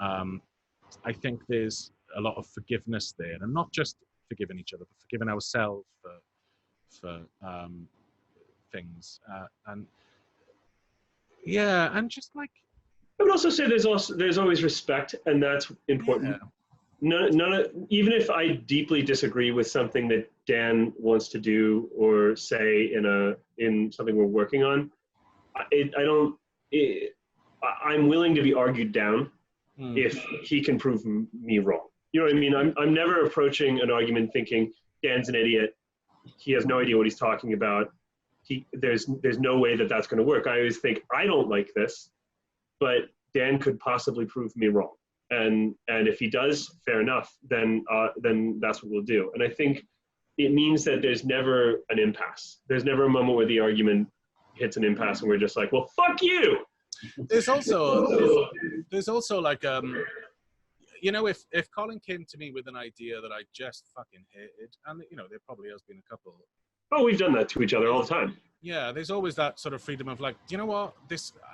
I think there's a lot of forgiveness there, and not just forgiving each other, but forgiving ourselves for things, and just like I would also say there's always respect, and that's important. Even if I deeply disagree with something that Dan wants to do or say in something we're working on, I'm willing to be argued down if he can prove me wrong. You know what I mean? I'm never approaching an argument thinking Dan's an idiot. He has no idea what he's talking about. There's no way that that's going to work. I always think I don't like this, but Dan could possibly prove me wrong. And if he does, fair enough. Then that's what we'll do. And I think it means that there's never an impasse. There's never a moment where the argument hits an impasse and we're just like, well, fuck you. There's also like if Colin came to me with an idea that I just fucking hated, and there probably has been a couple. Oh, we've done that to each other all the time. Yeah, there's always that sort of freedom of like, do you know what?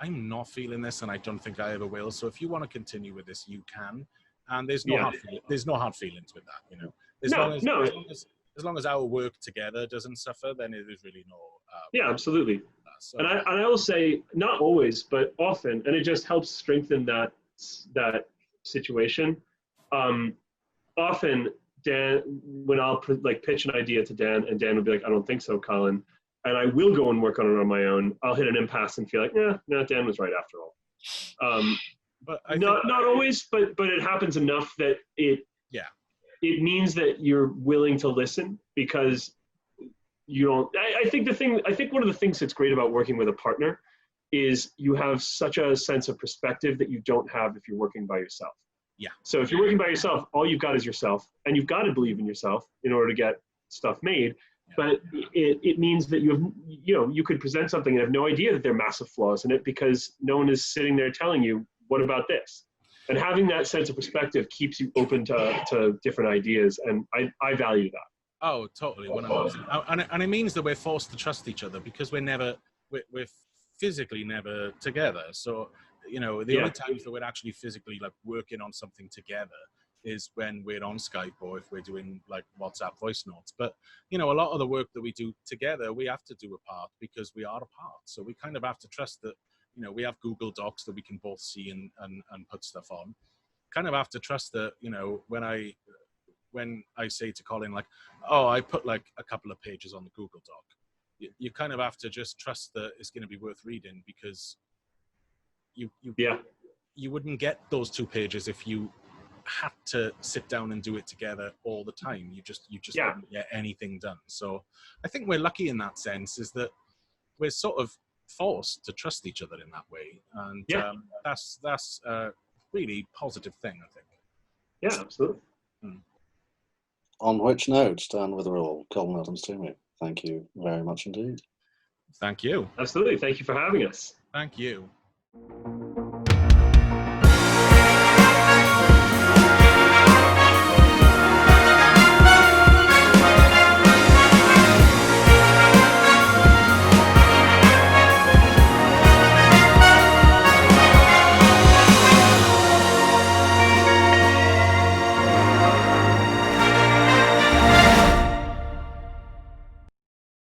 I'm not feeling this, and I don't think I ever will. So if you want to continue with this, you can. And there's no hard feelings with that, As long as our work together doesn't suffer, then it is really no. Absolutely. And I will say, not always, but often, and it just helps strengthen that situation. Often, Dan, when I'll pitch an idea to Dan, and Dan will be like, I don't think so, Colin, and I will go and work on it on my own. I'll hit an impasse and feel like, no, Dan was right after all. But not always, but it happens enough that it means that you're willing to listen, because you don't. I think one of the things that's great about working with a partner is you have such a sense of perspective that you don't have if you're working by yourself. Yeah. So if you're working by yourself, all you've got is yourself, and you've got to believe in yourself in order to get stuff made. Yeah. But it means that you could present something and have no idea that there are massive flaws in it because no one is sitting there telling you, what about this? And having that sense of perspective keeps you open to different ideas, and I value that. Oh, totally. And it means that we're forced to trust each other because we're physically never together. So, the only times that we're actually physically working on something together is when we're on Skype or if we're doing WhatsApp voice notes. But, a lot of the work that we do together, we have to do apart because we are apart. So we kind of have to trust that, we have Google Docs that we can both see and put stuff on. Kind of have to trust that, when I say to Colin, I put a couple of pages on the Google Doc, you kind of have to just trust that it's going to be worth reading because you wouldn't get those 2 pages if you had to sit down and do it together all the time. You just wouldn't get anything done. So I think we're lucky in that sense, is that we're sort of forced to trust each other in that way. And that's a really positive thing, I think. Yeah, absolutely. On which note, Dan Witherall, Colin Adams-Toomey, thank you very much indeed. Thank you. Absolutely. Thank you for having us. Thank you.